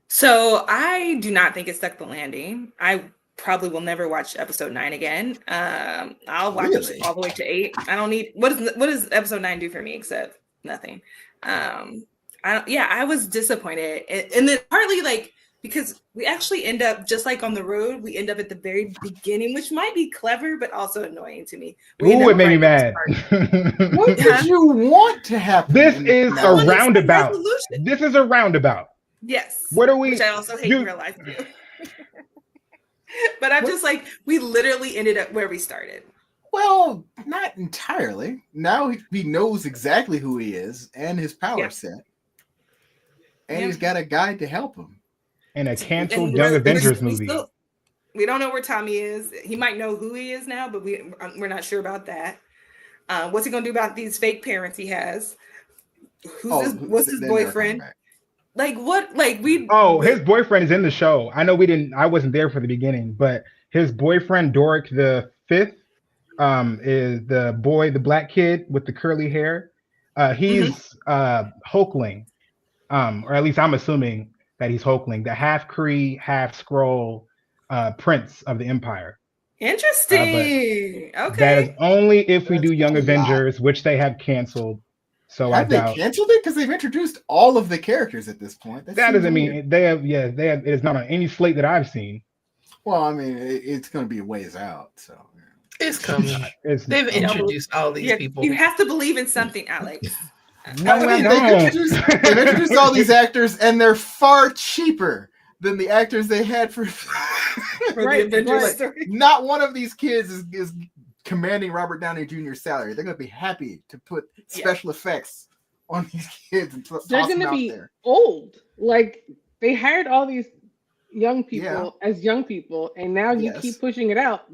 Speaker 1: So I do not think it stuck the landing. I probably will never watch episode 9 again. I'll watch it all the way to 8. I don't need what does episode 9 do for me except nothing. I was disappointed, and then partly like because we actually end up just like on the road. We end up at the very beginning, which might be clever, but also annoying to me.
Speaker 2: Ooh, it made me mad.
Speaker 3: What did you want to happen?
Speaker 2: This is a roundabout. This is a roundabout.
Speaker 1: Yes.
Speaker 2: What are we?
Speaker 1: Which I also hate in real life too. But I'm just like, we literally ended up where we started.
Speaker 3: Well, not entirely. Now he knows exactly who he is and his power set. And he's got a guide to help him.
Speaker 2: And a canceled Young Avengers movie.
Speaker 1: We don't know where Tommy is. He might know who he is now, but we're not sure about that. What's he gonna do about these fake parents he has? What's his boyfriend? Like what? Like we?
Speaker 2: Oh, his boyfriend is in the show. I know I wasn't there for the beginning, but his boyfriend Doric the Fifth is the black kid with the curly hair. He's Hulkling, or at least I'm assuming that he's Hulkling, the half Kree, half Skrull prince of the Empire.
Speaker 1: Interesting. Okay.
Speaker 2: That is only if we do Young Avengers, which they have canceled. So
Speaker 3: have they canceled it? Because they've introduced all of the characters at this point.
Speaker 2: That doesn't mean they have. Yeah, they have. It's not on any slate that I've seen.
Speaker 3: Well, I mean, it's going to be a ways out. So
Speaker 4: it's coming. They've introduced all these people.
Speaker 1: You have to believe in something, Alex.
Speaker 3: They've introduced all these actors, and they're far cheaper than the actors they had for the Avengers story. Not one of these kids is commanding Robert Downey Jr.'s salary. They're going to be happy to put special effects on these kids and toss
Speaker 5: they're
Speaker 3: them
Speaker 5: going to
Speaker 3: out
Speaker 5: be
Speaker 3: there.
Speaker 5: Old. Like they hired all these young people as young people, and now you keep pushing it out.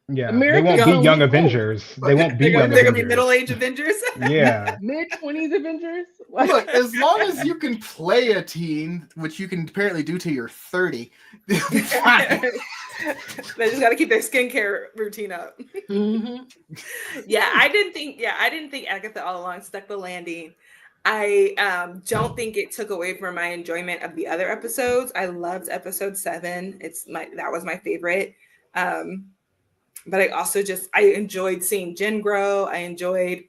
Speaker 2: Yeah, they
Speaker 5: America's
Speaker 2: won't be
Speaker 5: gonna
Speaker 2: young
Speaker 5: lose hope.
Speaker 2: Avengers. They won't be young
Speaker 1: They're gonna be
Speaker 2: Avengers.
Speaker 1: middle-aged Avengers.
Speaker 2: Yeah.
Speaker 5: Mid-20s Avengers.
Speaker 3: Look, as long as you can play a teen, which you can apparently do till you're 30, they'll be fine.
Speaker 1: They just got to keep their skincare routine up.
Speaker 4: Mm-hmm.
Speaker 1: Yeah, I didn't think Agatha All Along stuck the landing. I don't think it took away from my enjoyment of the other episodes. I loved episode 7. That was my favorite. But I also I enjoyed seeing Jen grow. I enjoyed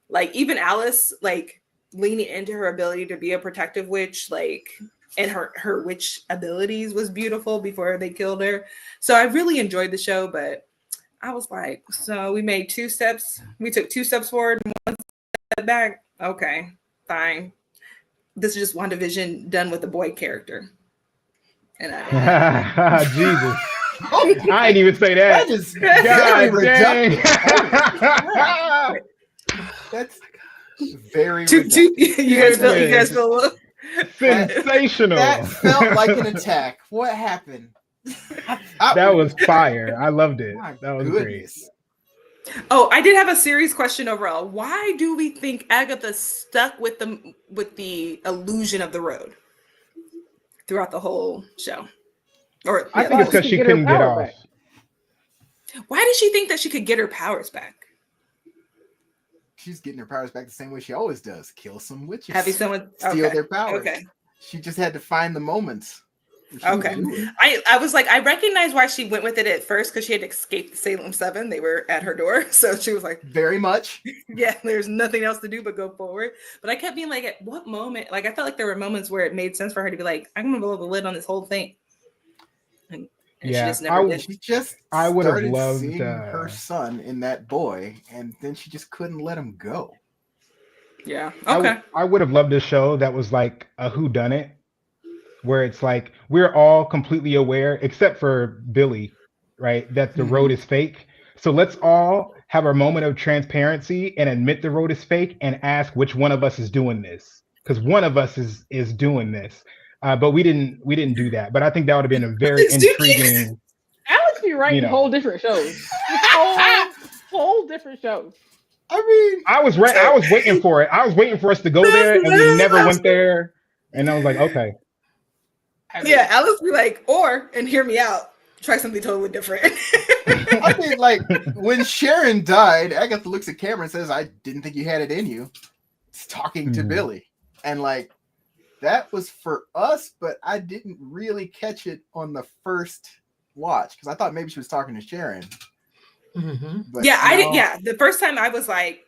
Speaker 1: like even Alice like leaning into her ability to be a protective witch, like, and her witch abilities was beautiful before they killed her. So I really enjoyed the show, but I was like, so we made 2 steps. We took 2 steps forward and 1 step back. Okay, fine. This is just WandaVision done with a boy character. And
Speaker 2: Jesus. I didn't even say that.
Speaker 3: That is
Speaker 2: God
Speaker 3: very
Speaker 2: dang.
Speaker 3: That's very
Speaker 1: you
Speaker 3: reductive.
Speaker 1: guys feel a little
Speaker 2: Sensational.
Speaker 3: That felt like an attack. What happened?
Speaker 2: That was fire. I loved it.
Speaker 3: My
Speaker 2: That was
Speaker 3: goodness.
Speaker 1: Oh, I did have a serious question overall. Why do we think Agatha stuck with the illusion of the road throughout the whole show? Or
Speaker 2: great. I think it's because she couldn't get off.
Speaker 5: back.
Speaker 1: why did she think that she could get her powers back?
Speaker 3: She's getting her powers back the same way she always does. Kill some witches.
Speaker 1: Having someone
Speaker 3: Steal their powers.
Speaker 1: Okay.
Speaker 3: She just had to find the moments.
Speaker 1: Okay. I was like, I recognized why she went with it at first because she had escaped the Salem 7. They were at her door. So she was like,
Speaker 3: Very much.
Speaker 1: yeah, there's nothing else to do but go forward. But I kept being like, at what moment? Like, I felt like there were moments where it made sense for her to be like, I'm going to blow the lid on this whole thing. And
Speaker 2: Yeah,
Speaker 1: she just never did.
Speaker 3: She just
Speaker 2: I would have
Speaker 3: started
Speaker 2: loved,
Speaker 3: seeing her son in that boy, and then she just couldn't let him go.
Speaker 1: Yeah. Okay.
Speaker 2: I would have loved a show that was like a whodunit, where it's like we're all completely aware, except for Billy, right, that the road is fake. So let's all have our moment of transparency and admit the road is fake and ask which one of us is doing this, because one of us is doing this. But we didn't do that. But I think that would have been a very intriguing.
Speaker 5: Alex be writing
Speaker 2: You know.
Speaker 5: whole different shows. whole different shows.
Speaker 3: I mean,
Speaker 2: I was waiting for it. I was waiting for us to go there, and we never went there. And I was like, okay.
Speaker 1: Yeah, Alice be like, and hear me out, try something totally different.
Speaker 3: I mean, like when Sharon died, Agatha looks at camera and says, "I didn't think you had it in you." It's talking to Billy, and like that was for us, but I didn't really catch it on the first watch because I thought maybe she was talking to Sharon. But
Speaker 1: yeah, I
Speaker 3: no.
Speaker 1: did. Yeah, the first time I was like,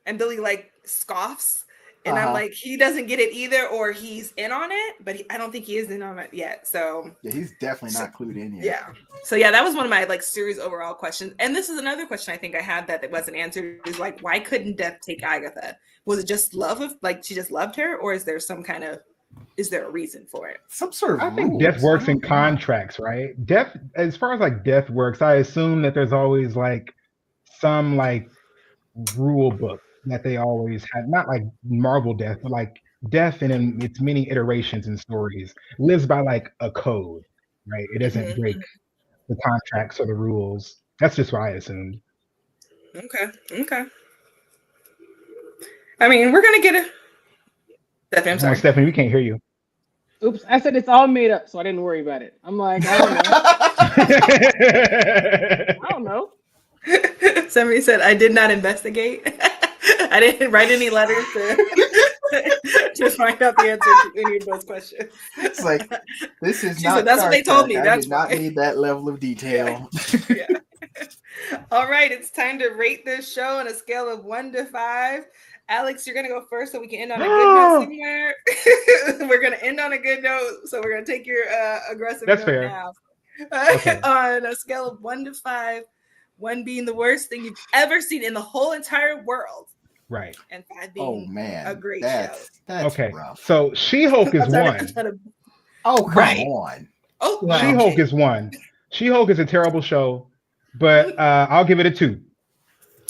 Speaker 1: and Billy like scoffs, and I'm like, he doesn't get it either, or he's in on it, but I don't think he is in on it yet. So
Speaker 3: Yeah, he's definitely not clued in yet.
Speaker 1: yeah, so yeah, that was one of my like series overall questions, and this is another question I think I had that wasn't answered. Is like, why couldn't Death take Agatha? Was it just love of like she just loved her, or is there a reason for it?
Speaker 3: Some sort of
Speaker 2: I think
Speaker 3: rules.
Speaker 2: death works
Speaker 3: I
Speaker 2: in
Speaker 3: don't know.
Speaker 2: contracts, right? Death, as far as like death works, I assume that there's always like some like rule book that they always had, not like Marvel death, but like death in its many iterations and stories lives by like a code, right? It doesn't break the contracts or the rules. That's just what I assumed.
Speaker 1: Okay. I mean, we're gonna get it. Stephanie, I'm
Speaker 2: Oh,
Speaker 1: sorry.
Speaker 2: Stephanie, we can't hear you.
Speaker 5: Oops, I said it's all made up, so I didn't worry about it. I'm like, I don't know.
Speaker 1: Somebody said I did not investigate. I didn't write any letters to find out the answer to any of those questions.
Speaker 3: It's like this is
Speaker 1: She
Speaker 3: not.
Speaker 1: said, "That's what they
Speaker 3: Star
Speaker 1: told
Speaker 3: Trek.
Speaker 1: me.
Speaker 3: I
Speaker 1: That's
Speaker 3: did not
Speaker 1: why."
Speaker 3: need that level of detail.
Speaker 1: Yeah. All right, it's time to rate this show on a scale of 1 to 5. Alex, you're gonna go first so we can end on a good note somewhere. We're gonna end on a good note, so we're gonna take your aggressive
Speaker 2: That's
Speaker 1: note
Speaker 2: fair.
Speaker 1: now.
Speaker 2: Okay.
Speaker 1: On a scale of 1 to 5, 1 being the worst thing you've ever seen in the whole entire world,
Speaker 2: Right.
Speaker 1: and 5
Speaker 3: Oh
Speaker 1: being
Speaker 3: man,
Speaker 1: a great
Speaker 3: that's
Speaker 1: show.
Speaker 2: Okay.
Speaker 3: rough.
Speaker 2: So She-Hulk is
Speaker 1: I'm trying
Speaker 2: one.
Speaker 1: to-
Speaker 3: Oh come
Speaker 1: Right.
Speaker 3: on.
Speaker 1: Oh,
Speaker 4: Wow.
Speaker 2: She-Hulk is one. She-Hulk is a terrible show, but I'll give it a 2.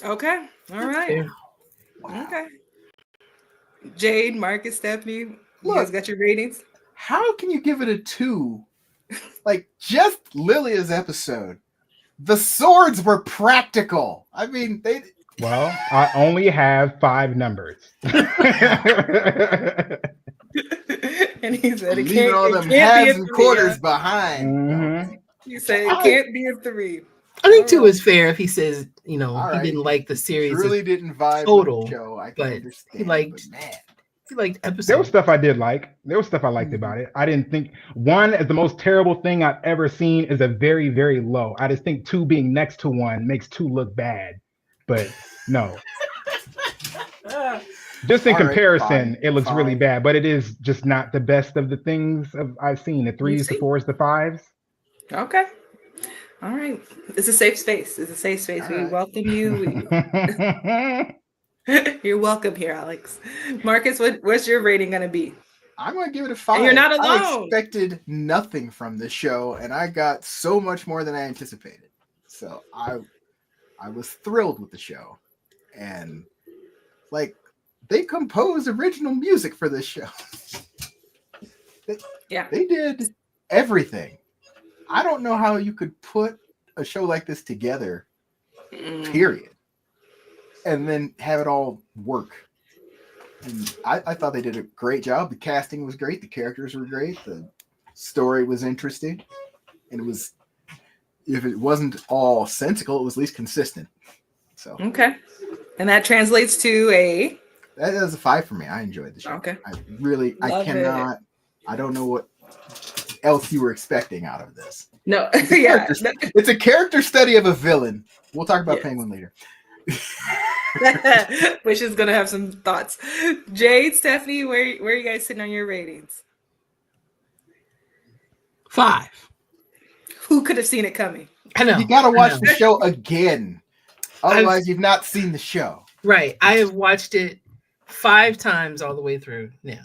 Speaker 1: okay. All right.
Speaker 3: Wow.
Speaker 1: Okay. Jade, Marcus, Stephanie, you
Speaker 3: Look.
Speaker 1: guys got your ratings?
Speaker 3: How can you give it a 2? Like just Lilia's episode The swords were practical. I mean, they.
Speaker 2: Well, I only have 5 numbers.
Speaker 1: And he said, it
Speaker 3: Leaving all them
Speaker 1: can't be a
Speaker 3: halves and
Speaker 1: 3.
Speaker 3: quarters behind.
Speaker 2: Mhm.
Speaker 1: He said, it can't be a 3.
Speaker 4: I think 2 is fair if he says,
Speaker 3: All
Speaker 4: he
Speaker 3: right.
Speaker 4: didn't like the series.
Speaker 3: Really didn't vibe
Speaker 4: total,
Speaker 3: with the show. I can
Speaker 4: but
Speaker 3: understand.
Speaker 4: he liked
Speaker 3: man.
Speaker 4: he liked episodes.
Speaker 2: There was stuff I did like. There was stuff I liked about it. I didn't think 1 is the most terrible thing I've ever seen is a very, very low. I just think 2 being next to 1 makes 2 look bad. But no. Just in
Speaker 3: All right,
Speaker 2: comparison,
Speaker 3: fine,
Speaker 2: it looks really
Speaker 3: fine.
Speaker 2: bad, but it is just not the best of the things I've seen. The 3s, the 4s, the 5s.
Speaker 1: Okay. All right. It's a safe space. It's a safe space.
Speaker 3: All
Speaker 1: We
Speaker 3: right.
Speaker 1: welcome you. You're welcome here, Alex. Marcus, what's your rating going to be?
Speaker 3: I'm going to give it a 5.
Speaker 1: And you're not
Speaker 3: I
Speaker 1: alone.
Speaker 3: expected nothing from this show, and I got so much more than I anticipated. So I was thrilled with the show. And, like, they composed original music for this show. They did everything. I don't know how you could put a show like this together, period, and then have it all work. And I thought they did a great job. The casting was great. The characters were great. The story was interesting. And it was, if it wasn't all sensical, it was at least consistent. So
Speaker 1: Okay. And that translates to a...
Speaker 3: That is a 5 for me. I enjoyed the show.
Speaker 1: Okay.
Speaker 3: I don't know what else you were expecting out of this.
Speaker 1: No.
Speaker 3: It's
Speaker 1: Yeah.
Speaker 3: It's a character study of a villain. We'll talk about
Speaker 1: Yes.
Speaker 3: Penguin later.
Speaker 1: Which is going to have some thoughts. Jade, Stephanie, where are you guys sitting on your ratings?
Speaker 4: 5.
Speaker 1: Who could have seen it coming?
Speaker 4: I know.
Speaker 3: You got to watch
Speaker 4: I know.
Speaker 3: the show again. Otherwise, you've not seen the show.
Speaker 4: Right. I have watched it 5 times all the way through now.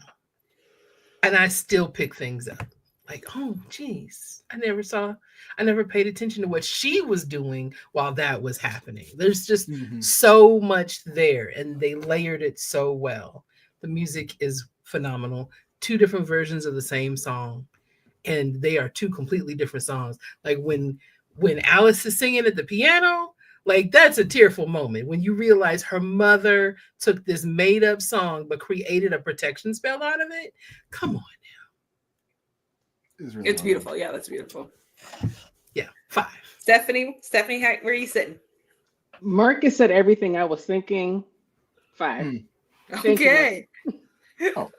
Speaker 4: And I still pick things up. Like, oh, geez. I never paid attention to what she was doing while that was happening. There's just so much there, and they layered it so well. The music is phenomenal. 2 different versions of the same song, and they are 2 completely different songs. Like when Alice is singing at the piano, like that's a tearful moment when you realize her mother took this made-up song but created a protection spell out of it. Come on.
Speaker 3: Really
Speaker 1: It's beautiful. Yeah, that's beautiful.
Speaker 4: Yeah, 5.
Speaker 1: Stephanie, where are you sitting?
Speaker 5: Marcus said everything I was thinking. 5. Thank you,
Speaker 1: Okay.
Speaker 3: Oh.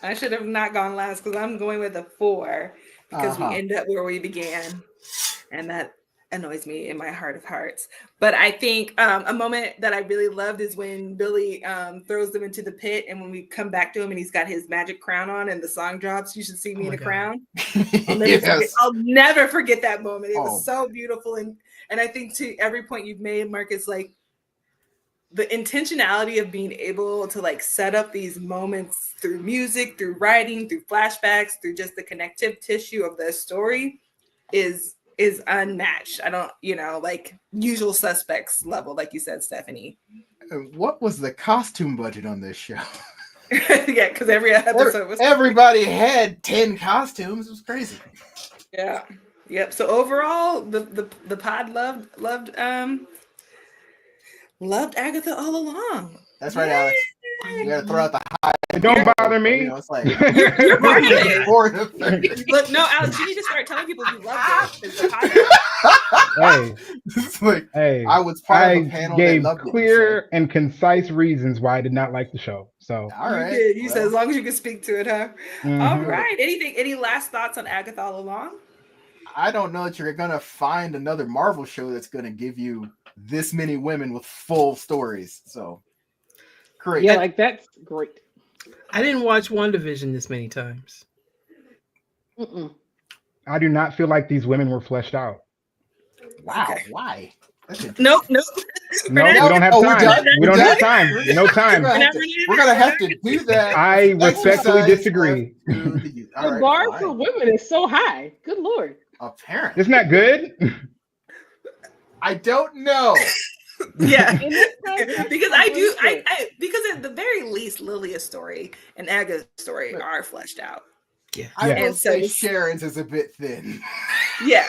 Speaker 1: I should have not gone last because I'm going with a 4 because we end up where we began. And that annoys me in my heart of hearts. But I think a moment that I really loved is when Billy throws them into the pit, and when we come back to him and he's got his magic crown on and the song drops, "You Should See Me in a Crown." I'll never forget that moment. It was so beautiful. And I think to every point you've made, Marcus, like the intentionality of being able to like set up these moments through music, through writing, through flashbacks, through just the connective tissue of the story is unmatched. I don't, like Usual Suspects level, like you said, Stephanie.
Speaker 3: What was the costume budget on this show?
Speaker 1: Yeah, because every episode was
Speaker 3: everybody had 10 costumes. It was crazy.
Speaker 1: Yeah. Yep. So overall, the pod loved Agatha All Along.
Speaker 3: That's right, Alex. You gotta throw out the high.
Speaker 2: Don't bother me.
Speaker 3: It's like
Speaker 1: You're part of it.
Speaker 3: 4 to 30.
Speaker 1: Look, no, Alex, you need to start telling people you loved it. It's the
Speaker 2: Hey,
Speaker 3: It's like,
Speaker 2: hey.
Speaker 3: I was part of a
Speaker 2: I
Speaker 3: panel
Speaker 2: gave
Speaker 3: that loved
Speaker 2: clear and concise reasons why I did not like the show. So
Speaker 3: All right.
Speaker 1: You did. You said as long as you can speak to it, huh?
Speaker 2: Mhm.
Speaker 1: All right. Any last thoughts on Agatha All Along?
Speaker 3: I don't know that you're gonna find another Marvel show that's gonna give you this many women with full stories. So great.
Speaker 5: Yeah, like that's great.
Speaker 4: I didn't watch WandaVision this many times.
Speaker 5: Mm-mm.
Speaker 2: I do not feel like these women were fleshed out.
Speaker 3: Wow.
Speaker 1: Okay.
Speaker 3: Why?
Speaker 1: Nope.
Speaker 2: No,
Speaker 1: We're
Speaker 2: we
Speaker 1: not-
Speaker 2: don't have
Speaker 3: Oh, we're
Speaker 2: time.
Speaker 3: done?
Speaker 2: We don't
Speaker 3: We're
Speaker 2: have
Speaker 3: done?
Speaker 2: time. No time.
Speaker 3: We're gonna have to do that.
Speaker 2: I respectfully
Speaker 3: Exercise
Speaker 2: disagree.
Speaker 3: through the youth. All
Speaker 5: The
Speaker 3: right,
Speaker 5: bar
Speaker 3: fine.
Speaker 5: for women is so high. Good Lord.
Speaker 3: Apparently,
Speaker 2: Isn't that good?
Speaker 3: I don't know.
Speaker 1: Yeah.
Speaker 5: In this context,
Speaker 1: Because I because at the very least, Lilia's story and Aga's story are fleshed out.
Speaker 4: Yeah.
Speaker 3: I
Speaker 2: Yeah.
Speaker 3: will
Speaker 1: And so
Speaker 3: say
Speaker 1: it's-
Speaker 3: Sharon's is a bit thin.
Speaker 1: Yeah.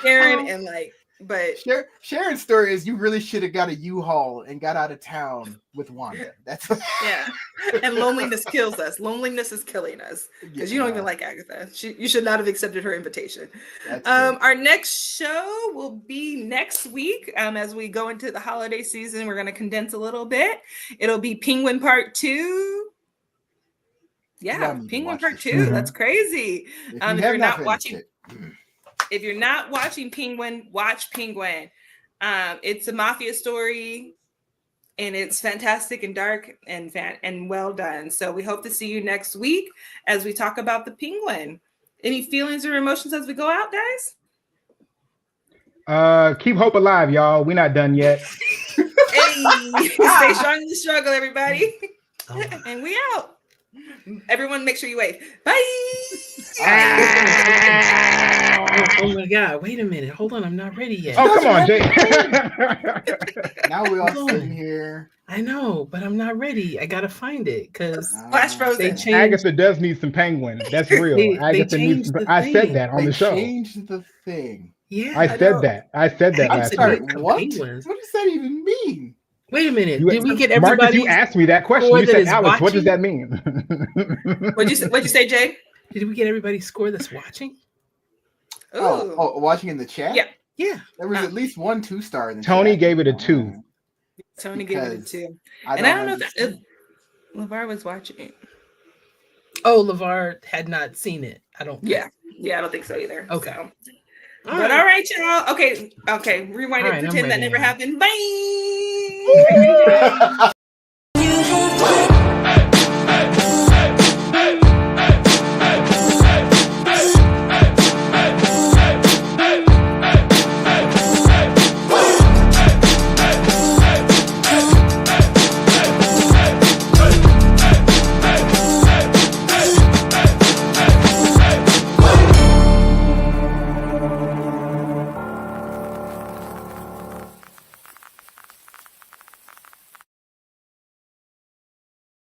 Speaker 1: Sharon and like But
Speaker 3: Sharon's story is you really should have got a U-Haul and got out of town with Wanda. That's
Speaker 1: yeah, and loneliness kills us. Loneliness is killing us because you don't even like Agatha. You should not have accepted her invitation. Our next show will be next week. As we go into the holiday season, we're going to condense a little bit. It'll be Penguin Part 2. Yeah, Penguin Part 2. That's crazy. If you're not watching. If you're not watching Penguin, watch Penguin. It's a mafia story, and it's fantastic and dark and well done. So we hope to see you next week as we talk about the Penguin. Any feelings or emotions as we go out, guys?
Speaker 2: Keep hope alive, y'all. We're not done yet.
Speaker 1: Hey, stay strong in the struggle, everybody. And we out. Everyone, make sure you wave. Bye.
Speaker 4: Oh my God! Wait a minute. Hold on. I'm not ready yet.
Speaker 2: Oh, come on, Jay.
Speaker 3: Now we all sitting here.
Speaker 4: I know, but I'm not ready. I gotta find it because
Speaker 1: Flash Frozen.
Speaker 2: Agatha does need some penguins. That's real. Agatha needs. I said that on the show.
Speaker 3: Changed the thing.
Speaker 4: Yeah,
Speaker 2: I said that. I said that last
Speaker 3: sorry,
Speaker 2: week.
Speaker 3: what? What does that even mean?
Speaker 4: Wait a minute. Did we get everybody?
Speaker 2: Marcus, you asked me that question. You said, Alex, what does that mean?
Speaker 1: What'd you say, Jay?
Speaker 4: Did we get everybody's score that's watching?
Speaker 3: Oh, watching in the chat?
Speaker 4: Yeah.
Speaker 3: There was at least 1 2-star in the
Speaker 2: Tony
Speaker 3: chat.
Speaker 2: gave it a 2.
Speaker 1: Tony gave it a 2.
Speaker 3: I
Speaker 1: don't know if LeVar was watching.
Speaker 4: Oh, LeVar had not seen it. I don't think.
Speaker 1: Yeah, I don't think so either.
Speaker 4: Okay.
Speaker 1: So. All right, y'all. Okay. Rewind it. Pretend that never happened. Bye.